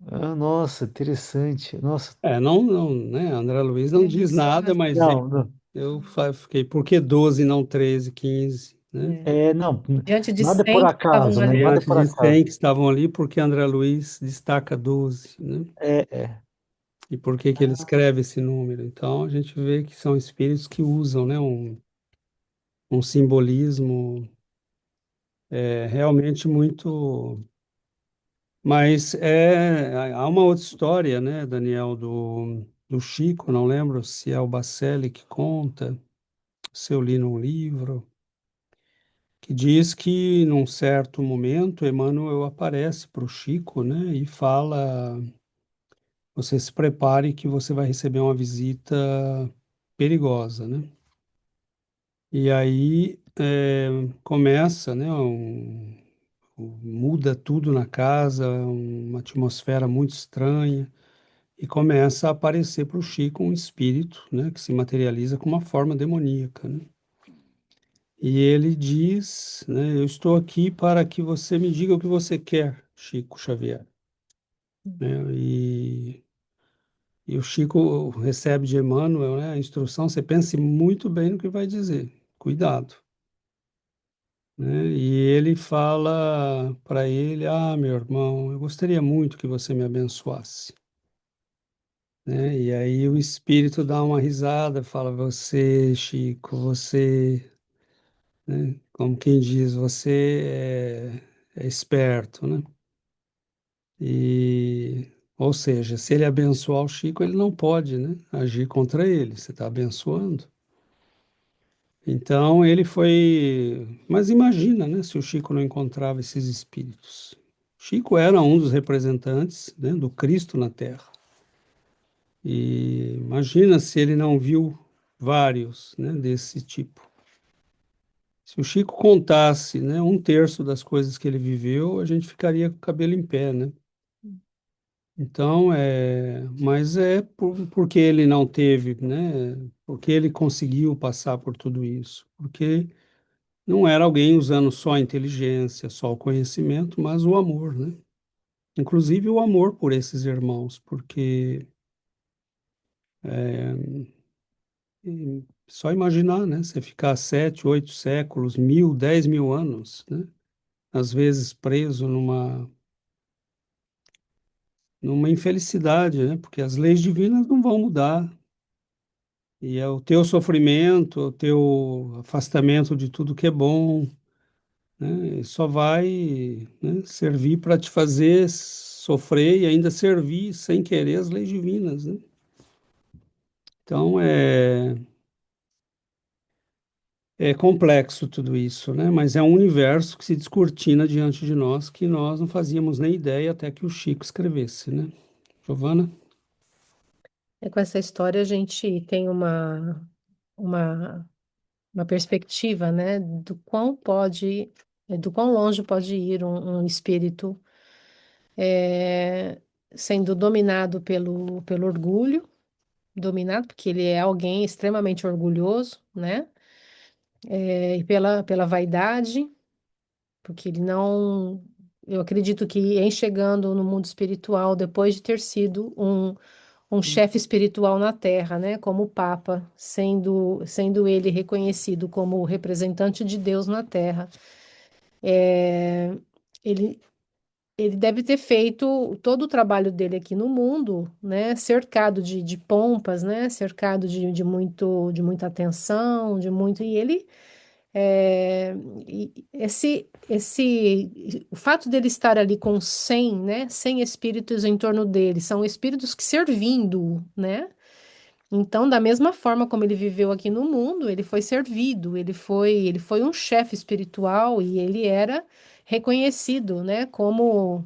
Ah, nossa, interessante. Nossa, não, né? André Luiz não É, diz só nada, mas não, não. fiquei, por que 12 e não 13, 15, né? é. Não, Diante de nada é por 100 que estavam acaso, né? ali. Nada é Diante por de 100 acaso. que estavam ali, porque André Luiz destaca 12, né? É. E por que que ele escreve esse número? Então a gente vê que são espíritos que usam, né, um simbolismo realmente muito. Mas há uma outra história, né, Daniel, do Chico, não lembro se é o Bacelli que conta, se eu li num livro, que diz que num certo momento Emmanuel aparece para o Chico, né, e fala: você se prepare que você vai receber uma visita perigosa, né? E aí começa, né, muda tudo na casa, uma atmosfera muito estranha, e começa a aparecer para o Chico um espírito, né, que se materializa com uma forma demoníaca, né? E ele diz, né, eu estou aqui para que você me diga o que você quer, Chico Xavier, né? E o Chico recebe de Emmanuel, né, a instrução, você pense muito bem no que vai dizer, cuidado, né? E ele fala para ele, meu irmão, eu gostaria muito que você me abençoasse, né? E aí o espírito dá uma risada, fala, você, Chico, você, né? Como quem diz, você é esperto, né? Ou seja, se ele abençoar o Chico, ele não pode, né, agir contra ele, você está abençoando. Então ele foi. Mas imagina, né, se o Chico não encontrava esses espíritos. Chico era um dos representantes, né, do Cristo na Terra. E imagina se ele não viu vários, né, desse tipo. Se o Chico contasse, né, um terço das coisas que ele viveu, a gente ficaria com o cabelo em pé, né? Então, mas porque ele não teve, né? Porque ele conseguiu passar por tudo isso. Porque não era alguém usando só a inteligência, só o conhecimento, mas o amor, né? Inclusive o amor por esses irmãos, porque só imaginar, né? Você ficar 7, 8 séculos, 1000, 10.000 anos, né? Às vezes preso numa infelicidade, né? Porque as leis divinas não vão mudar. E é o teu sofrimento, o teu afastamento de tudo que é bom, né? Só vai, né, servir para te fazer sofrer e ainda servir sem querer as leis divinas, né? Então é complexo tudo isso, né? Mas é um universo que se descortina diante de nós que nós não fazíamos nem ideia até que o Chico escrevesse, né? Giovana? Com essa história a gente tem uma, uma perspectiva, né, do quão longe pode ir um espírito é, sendo dominado pelo orgulho, dominado porque ele é alguém extremamente orgulhoso, né, e pela vaidade, porque ele não, eu acredito que em chegando no mundo espiritual, depois de ter sido um chefe espiritual na Terra, né, como o Papa, sendo ele reconhecido como o representante de Deus na Terra. É, ele ele deve ter feito todo o trabalho dele aqui no mundo, né, cercado de pompas, né, cercado de muita atenção, de muito, e ele, é, o fato dele estar ali com 100, né, 100 espíritos em torno dele, são espíritos que servindo, né, então, da mesma forma como ele viveu aqui no mundo, ele foi servido, ele foi um chefe espiritual e ele era reconhecido, né, como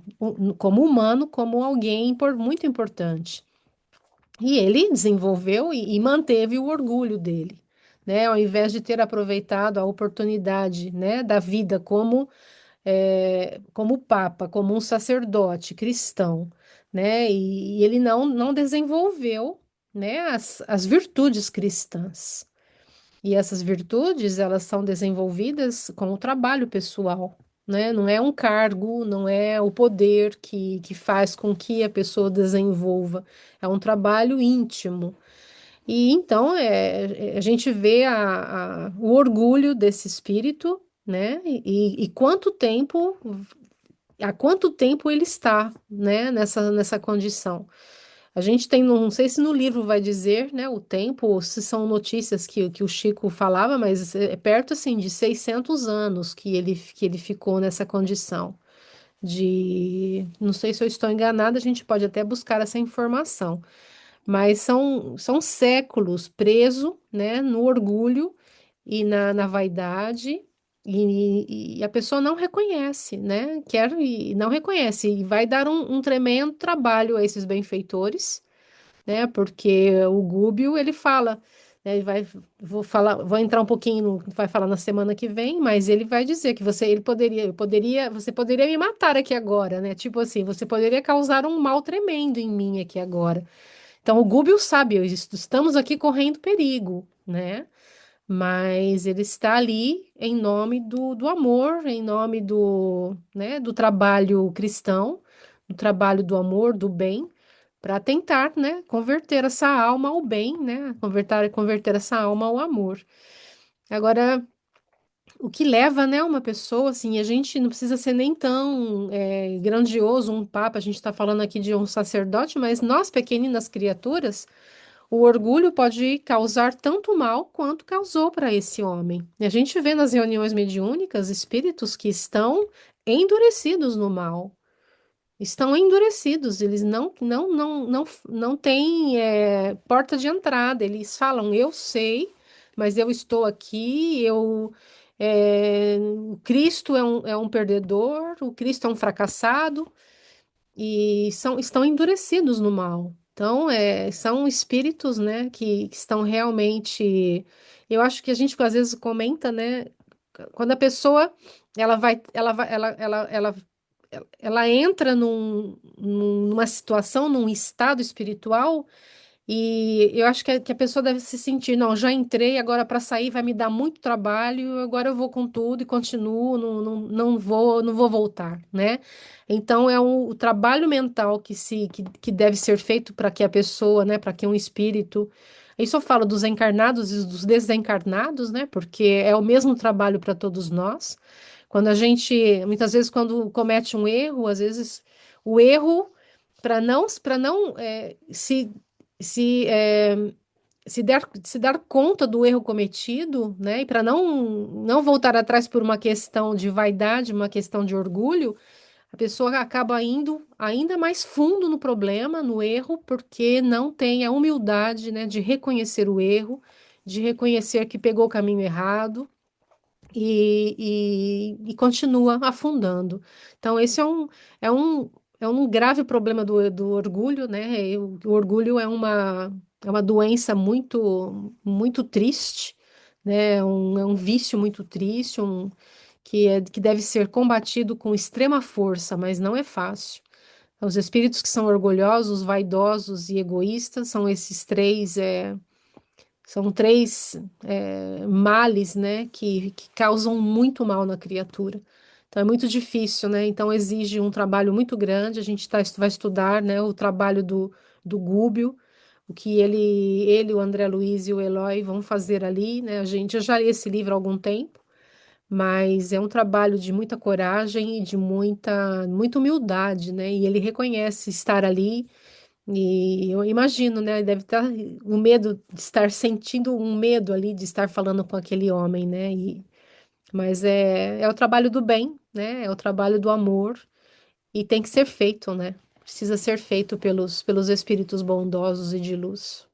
humano, como alguém muito importante. E ele desenvolveu e manteve o orgulho dele, né, ao invés de ter aproveitado a oportunidade, né, da vida como papa, como um sacerdote cristão, né? E ele não desenvolveu, né, as virtudes cristãs. E essas virtudes, elas são desenvolvidas com o trabalho pessoal, né? Não é um cargo, não é o poder que faz com que a pessoa desenvolva, é um trabalho íntimo. E então a gente vê o orgulho desse espírito, né? E quanto tempo, há quanto tempo ele está, né, nessa condição. A gente tem, não sei se no livro vai dizer, né, o tempo, ou se são notícias que o Chico falava, mas é perto, assim, de 600 anos que ele ficou nessa condição não sei se eu estou enganada, a gente pode até buscar essa informação, mas são séculos preso, né, no orgulho e na vaidade, e a pessoa não reconhece, né, quer e não reconhece, e vai dar um tremendo trabalho a esses benfeitores, né, porque o Gúbio, ele fala, né, vou entrar um pouquinho, vai falar na semana que vem, mas ele vai dizer que você poderia me matar aqui agora, né, tipo assim, você poderia causar um mal tremendo em mim aqui agora. Então, o Gúbio sabe, estamos aqui correndo perigo, né? Mas ele está ali em nome do amor, em nome né, do trabalho cristão, do trabalho do amor, do bem, para tentar, né, converter essa alma ao bem, né? Converter essa alma ao amor. Agora, o que leva, né, uma pessoa, assim, a gente não precisa ser nem tão grandioso, um papa, a gente está falando aqui de um sacerdote, mas nós, pequeninas criaturas, o orgulho pode causar tanto mal quanto causou para esse homem. E a gente vê nas reuniões mediúnicas espíritos que estão endurecidos no mal. Estão endurecidos, eles não têm porta de entrada. Eles falam, eu sei, mas eu estou aqui, o Cristo é um perdedor, o Cristo é um fracassado e estão endurecidos no mal. Então, são espíritos, né, que estão realmente. Eu acho que a gente às vezes comenta, né, quando a pessoa ela entra numa situação, num estado espiritual e eu acho que a pessoa deve se sentir, não, já entrei, agora para sair vai me dar muito trabalho, agora eu vou com tudo e continuo, não vou voltar, né? Então é o trabalho mental que deve ser feito para que a pessoa, né, para que um espírito. Isso eu falo dos encarnados e dos desencarnados, né? Porque é o mesmo trabalho para todos nós. Quando a gente, muitas vezes, quando comete um erro, às vezes o erro para não se, é, se dar conta do erro cometido, né, e para não voltar atrás por uma questão de vaidade, uma questão de orgulho, a pessoa acaba indo ainda mais fundo no problema, no erro, porque não tem a humildade, né, de reconhecer o erro, de reconhecer que pegou o caminho errado e continua afundando. Então, esse é um, é um grave problema do orgulho, né? E o orgulho é uma doença muito, muito triste, né? É um vício muito triste, que deve ser combatido com extrema força, mas não é fácil. Os espíritos que são orgulhosos, vaidosos e egoístas são esses três. São três males, né, que causam muito mal na criatura. Então é muito difícil, né? Então exige um trabalho muito grande. A gente vai estudar, né, o trabalho do Gúbio, o que o André Luiz e o Eloy vão fazer ali, né? Eu já li esse livro há algum tempo, mas é um trabalho de muita coragem e de muita humildade, né? E ele reconhece estar ali, e eu imagino, né? Ele deve estar o medo de estar sentindo um medo ali de estar falando com aquele homem, né? Mas é o trabalho do bem, né? É o trabalho do amor e tem que ser feito, né? Precisa ser feito pelos espíritos bondosos e de luz.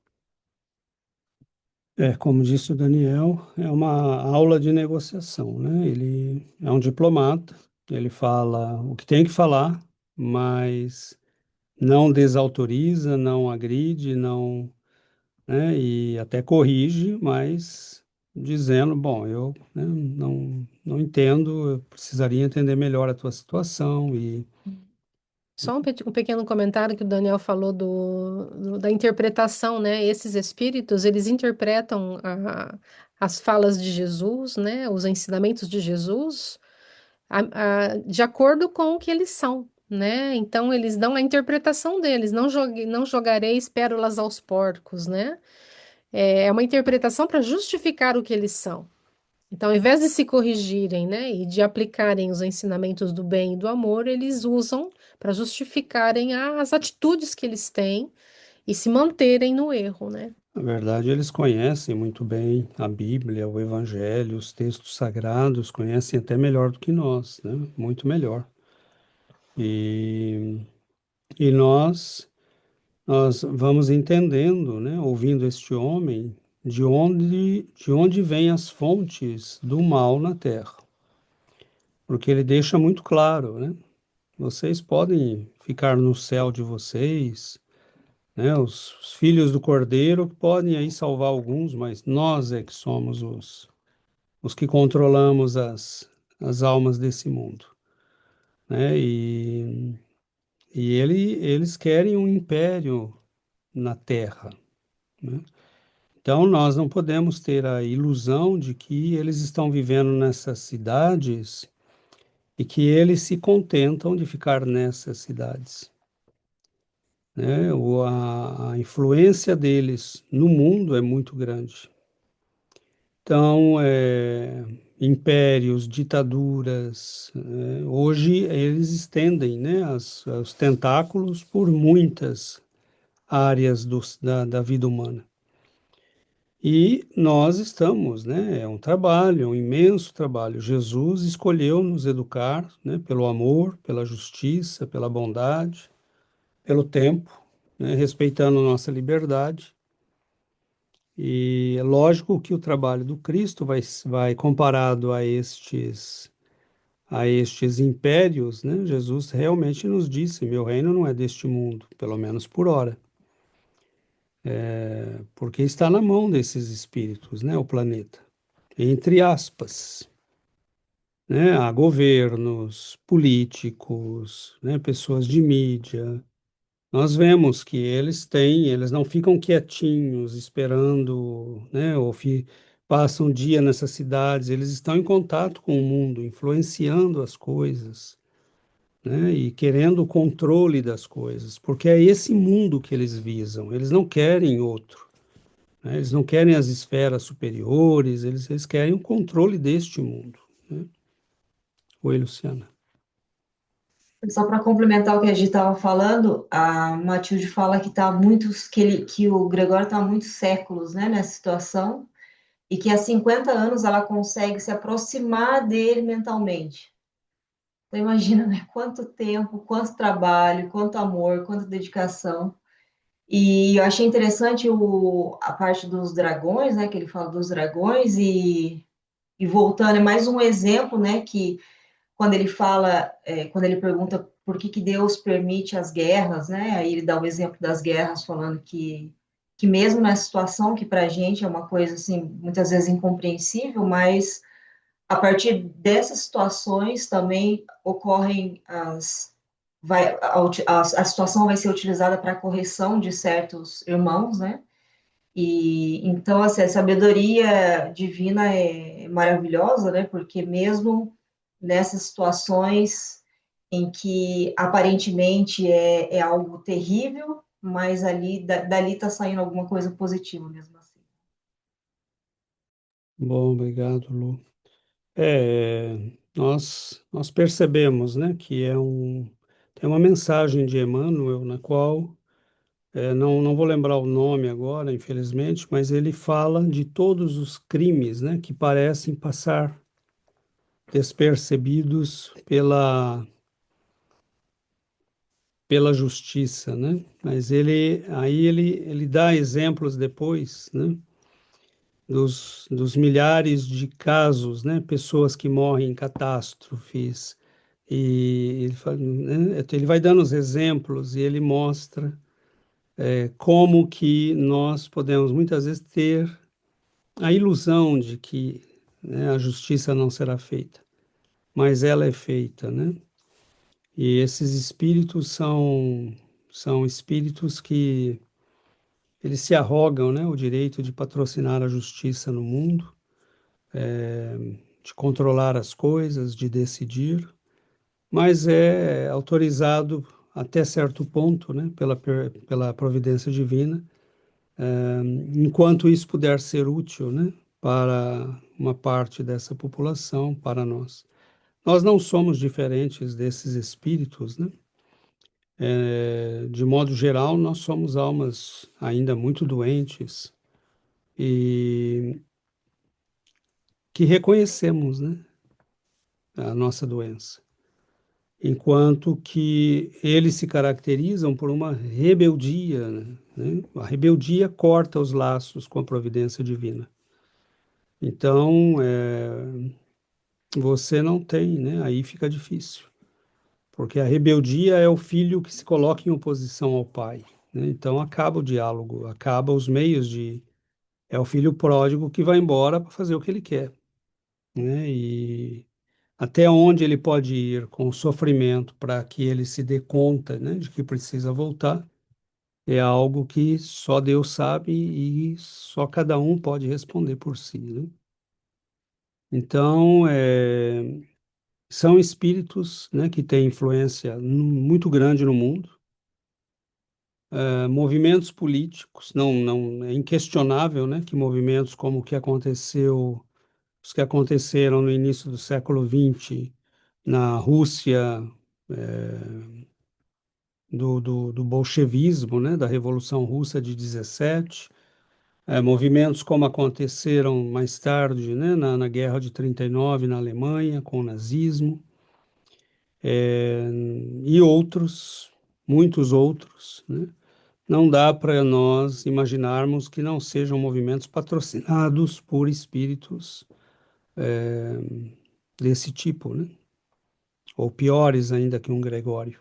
Como disse o Daniel, é uma aula de negociação, né? Ele é um diplomata, ele fala o que tem que falar, mas não desautoriza, não agride, não, né? E até corrige, mas dizendo, bom, eu, né, não entendo, eu precisaria entender melhor a tua situação e Só um pequeno comentário que o Daniel falou da interpretação, né? Esses espíritos, eles interpretam as falas de Jesus, né? Os ensinamentos de Jesus, de acordo com o que eles são, né? Então, eles dão a interpretação deles. Não jogareis pérolas aos porcos, né? É uma interpretação para justificar o que eles são. Então, ao invés de se corrigirem, né, e de aplicarem os ensinamentos do bem e do amor, eles usam para justificarem as atitudes que eles têm e se manterem no erro, né? na verdade, eles conhecem muito bem a Bíblia, o Evangelho, os textos sagrados, conhecem até melhor do que nós, né? Muito melhor. E, e nós vamos entendendo, né? Ouvindo este homem, de onde vêm as fontes do mal na Terra. Porque ele deixa muito claro, né? Vocês podem ficar no céu de vocês, né? Os filhos do Cordeiro podem aí salvar alguns, mas nós é que somos os que controlamos as almas desse mundo, né? Eles querem um império na Terra, né? Então nós não podemos ter a ilusão de que eles estão vivendo nessas cidades e que eles se contentam de ficar nessas cidades, né? A influência deles no mundo é muito grande. Então, impérios, ditaduras, hoje eles estendem, né, os tentáculos por muitas áreas da vida humana. E nós estamos, né, é um trabalho, é um imenso trabalho. Jesus escolheu nos educar, né, pelo amor, pela justiça, pela bondade, pelo tempo, né, respeitando nossa liberdade. E é lógico que o trabalho do Cristo vai comparado a estes impérios, né? Jesus realmente nos disse: meu reino não é deste mundo, pelo menos por hora, porque está na mão desses espíritos, né? O planeta, entre aspas, né? Há governos, políticos, né? Pessoas de mídia. Nós vemos que eles não ficam quietinhos esperando, né, passam um dia nessas cidades, eles estão em contato com o mundo, influenciando as coisas, né, e querendo o controle das coisas, porque é esse mundo que eles visam, eles não querem outro, né, eles não querem as esferas superiores, eles querem o controle deste mundo, né? Oi, Luciana. Só para complementar o que a gente estava falando, a Matilde fala que tá muitos que o Gregório está há muitos séculos, né, nessa situação e que há 50 anos ela consegue se aproximar dele mentalmente. Então imagina, né, quanto tempo, quanto trabalho, quanto amor, quanta dedicação. E eu achei interessante a parte dos dragões, né, que ele fala dos dragões e voltando, é mais um exemplo, né, que quando ele fala, quando ele pergunta por que Deus permite as guerras, né? Aí ele dá o exemplo das guerras, falando que mesmo na situação que para a gente é uma coisa assim, muitas vezes incompreensível, mas a partir dessas situações também ocorrem a situação vai ser utilizada para a correção de certos irmãos, né? E então assim, a sabedoria divina é maravilhosa, né? Porque mesmo nessas situações em que aparentemente é algo terrível, mas dali está saindo alguma coisa positiva mesmo assim. Bom, obrigado, Lu. Nós percebemos, né, que tem uma mensagem de Emmanuel na qual, não vou lembrar o nome agora, infelizmente, mas ele fala de todos os crimes, né, que parecem passar despercebidos pela justiça, né? Mas ele dá exemplos depois, né? Dos milhares de casos, né? Pessoas que morrem em catástrofes, e ele vai dando os exemplos e ele mostra como que nós podemos muitas vezes ter a ilusão de que, né, a justiça não será feita, mas ela é feita, né? E esses espíritos são espíritos que eles se arrogam, né, o direito de patrocinar a justiça no mundo, de controlar as coisas, de decidir, mas é autorizado até certo ponto, né, pela providência divina, enquanto isso puder ser útil, né, para uma parte dessa população, para nós. Nós não somos diferentes desses espíritos, né? De modo geral, nós somos almas ainda muito doentes e que reconhecemos, né, a nossa doença, enquanto que eles se caracterizam por uma rebeldia, né? A rebeldia corta os laços com a providência divina. Então, você não tem, né? Aí fica difícil, porque a rebeldia é o filho que se coloca em oposição ao pai, né? Então acaba o diálogo, acaba os meios de. É o filho pródigo que vai embora para fazer o que ele quer, né? E até onde ele pode ir com o sofrimento para que ele se dê conta, né, de que precisa voltar, é algo que só Deus sabe e só cada um pode responder por si, né? Então, são espíritos, né, que têm influência muito grande no mundo. Movimentos políticos, não é inquestionável, né, que movimentos como os que aconteceram no início do século XX na Rússia, do bolchevismo, né, da Revolução Russa de 17, movimentos como aconteceram mais tarde, né, na Guerra de 39 na Alemanha, com o nazismo, e outros, muitos outros, né? Não dá para nós imaginarmos que não sejam movimentos patrocinados por espíritos desse tipo, né? Ou piores ainda que um Gregório.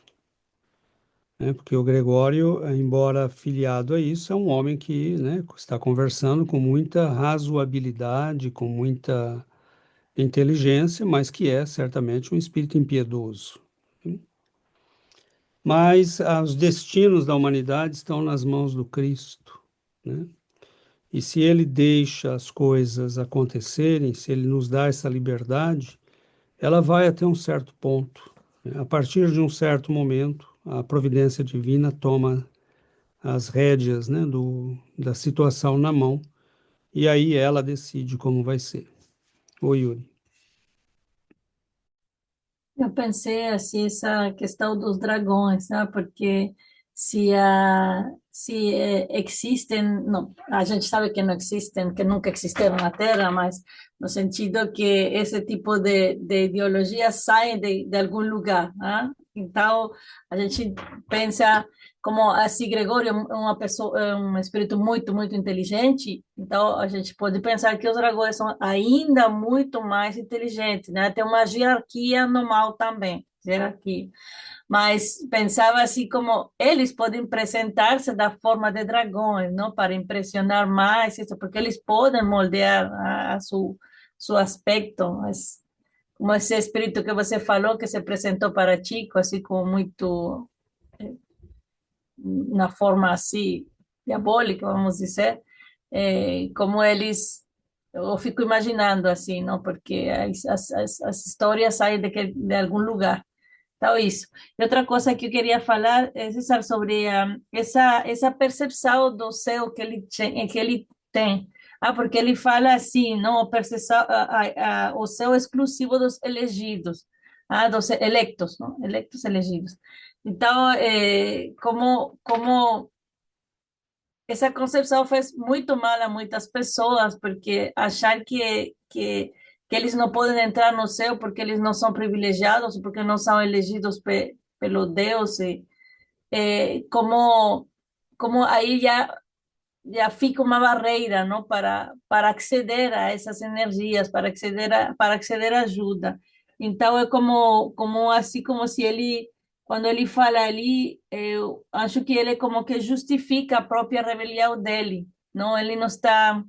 Né? Porque o Gregório, embora filiado a isso, é um homem que, né, está conversando com muita razoabilidade, com muita inteligência, mas que é certamente um espírito impiedoso. Mas os destinos da humanidade estão nas mãos do Cristo, né? E se ele deixa as coisas acontecerem, se ele nos dá essa liberdade, ela vai até um certo ponto, né? A partir de um certo momento, a providência divina toma as rédeas, né, da situação na mão, e aí ela decide como vai ser. Oi, Yuri. Eu pensei assim, essa questão dos dragões, né? Porque se existem, não, a gente sabe que não existem, que nunca existiram na Terra, mas no sentido que esse tipo de ideologia sai de algum lugar, né? Então, a gente pensa como assim, Gregório é uma pessoa, é um espírito muito, muito inteligente, então a gente pode pensar que os dragões são ainda muito mais inteligentes, né? Tem uma hierarquia normal também, hierarquia. Mas pensava assim como eles podem apresentar-se da forma de dragões, não? Para impressionar mais, isso, porque eles podem moldear a seu aspecto, mas como esse espírito que você falou que se apresentou para Chico, assim como muito na forma assim diabólica, vamos dizer, como eles, eu fico imaginando assim, não? Porque as histórias saem de algum lugar. Então, isso. E outra coisa que eu queria falar, César, sobre essa percepção do céu que ele tem. Porque ele fala assim, não, o céu exclusivo dos elegidos, dos electos, não? Electos elegidos. Então, como essa concepção fez muito mal a muitas pessoas, porque achar que eles não podem entrar no céu porque eles não são privilegiados, porque não são elegidos pelo Deus, como aí já fica uma barreira, não, para acceder a essas energias, para acceder à ajuda. Então é como assim, como se ele, quando ele fala ali, eu acho que ele como que justifica a própria rebelião dele, não? Ele não está,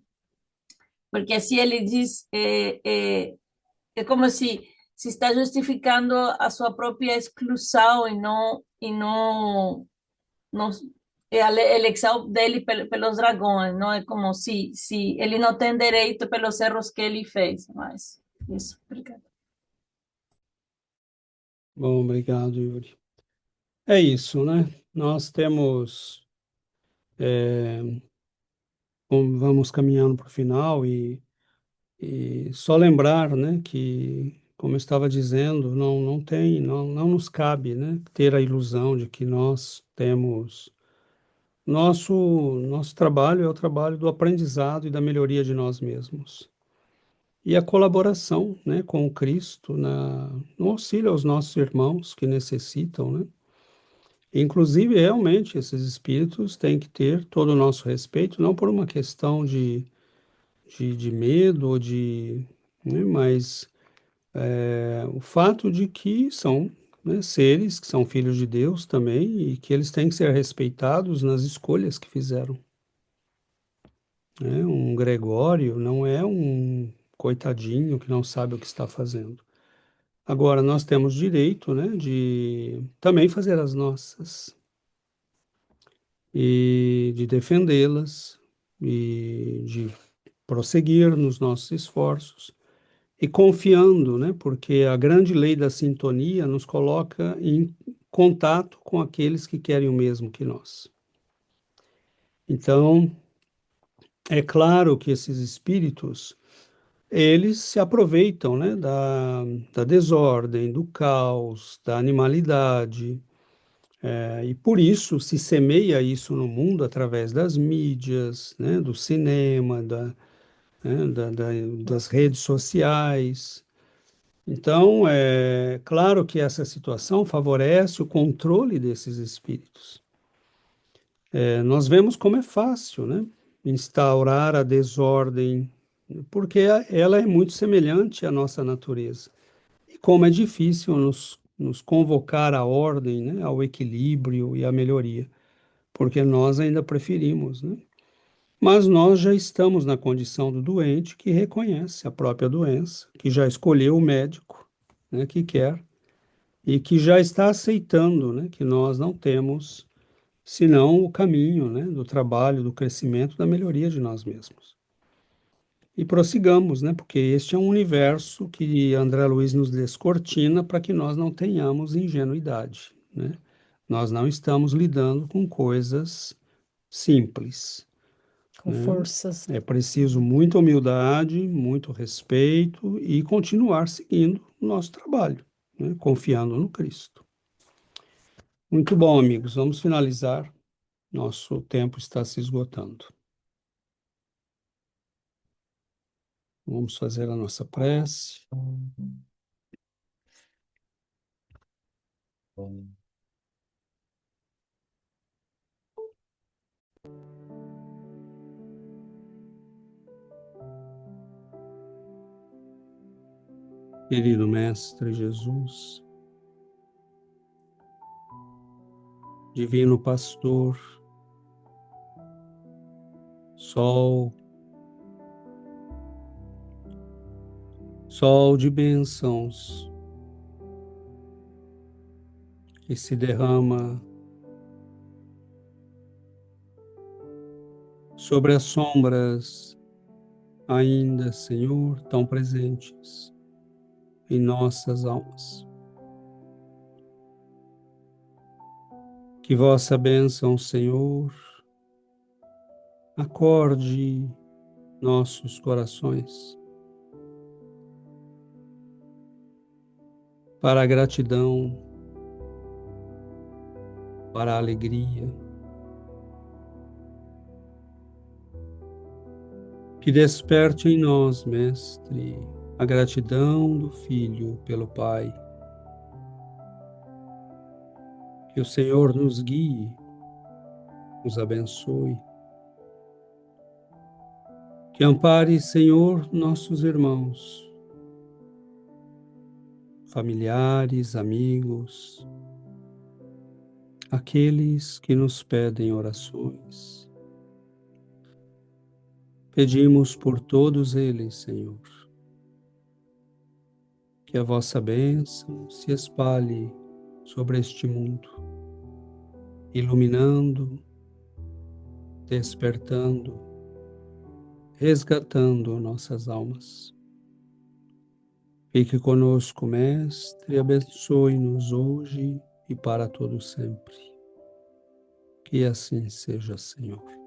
porque assim ele diz, é como se está justificando a sua própria exclusão e não a eleição dele pelos dragões, não é como se ele não tem direito pelos erros que ele fez, mas isso, obrigada. Bom, obrigado, Yuri. É isso, né? Nós temos, vamos caminhando para o final e só lembrar, né, que, como eu estava dizendo, não nos cabe, né, ter a ilusão de que nós temos nosso trabalho é o trabalho do aprendizado e da melhoria de nós mesmos. E a colaboração, né, com o Cristo no auxílio aos nossos irmãos que necessitam, né? Inclusive, realmente, esses espíritos têm que ter todo o nosso respeito, não por uma questão de medo ou né, mas o fato de que são, né, seres que são filhos de Deus também e que eles têm que ser respeitados nas escolhas que fizeram, né? Um Gregório não é um coitadinho que não sabe o que está fazendo. Agora, nós temos direito, né, de também fazer as nossas e de defendê-las e de prosseguir nos nossos esforços e confiando, né, porque a grande lei da sintonia nos coloca em contato com aqueles que querem o mesmo que nós. Então, é claro que esses espíritos eles se aproveitam, né, da desordem, do caos, da animalidade, e por isso se semeia isso no mundo através das mídias, né, do cinema, né, das redes sociais. Então, é claro que essa situação favorece o controle desses espíritos. Nós vemos como é fácil, né, instaurar a desordem, porque ela é muito semelhante à nossa natureza. E como é difícil nos convocar à ordem, né, ao equilíbrio e à melhoria, porque nós ainda preferimos, né? Mas nós já estamos na condição do doente que reconhece a própria doença, que já escolheu o médico, né, que quer e que já está aceitando, né, que nós não temos senão o caminho, né, do trabalho, do crescimento, da melhoria de nós mesmos. E prossigamos, né? Porque este é um universo que André Luiz nos descortina para que nós não tenhamos ingenuidade, né? Nós não estamos lidando com coisas simples, Com né? forças. É preciso muita humildade, muito respeito e continuar seguindo o nosso trabalho, né? Confiando no Cristo. Muito bom, amigos. Vamos finalizar. Nosso tempo está se esgotando. Vamos fazer a nossa prece. Querido Mestre Jesus, Divino Pastor, Sol, Sol de bênçãos que se derrama sobre as sombras ainda, Senhor, tão presentes em nossas almas. Que vossa bênção, Senhor, acorde nossos corações para a gratidão, para a alegria, que desperte em nós, Mestre, a gratidão do Filho pelo Pai. Que o Senhor nos guie, nos abençoe. Que ampare, Senhor, nossos irmãos, familiares, amigos, aqueles que nos pedem orações. Pedimos por todos eles, Senhor, que a vossa bênção se espalhe sobre este mundo, iluminando, despertando, resgatando nossas almas. Fique conosco, Mestre, abençoe-nos hoje e para todo sempre. Que assim seja, Senhor.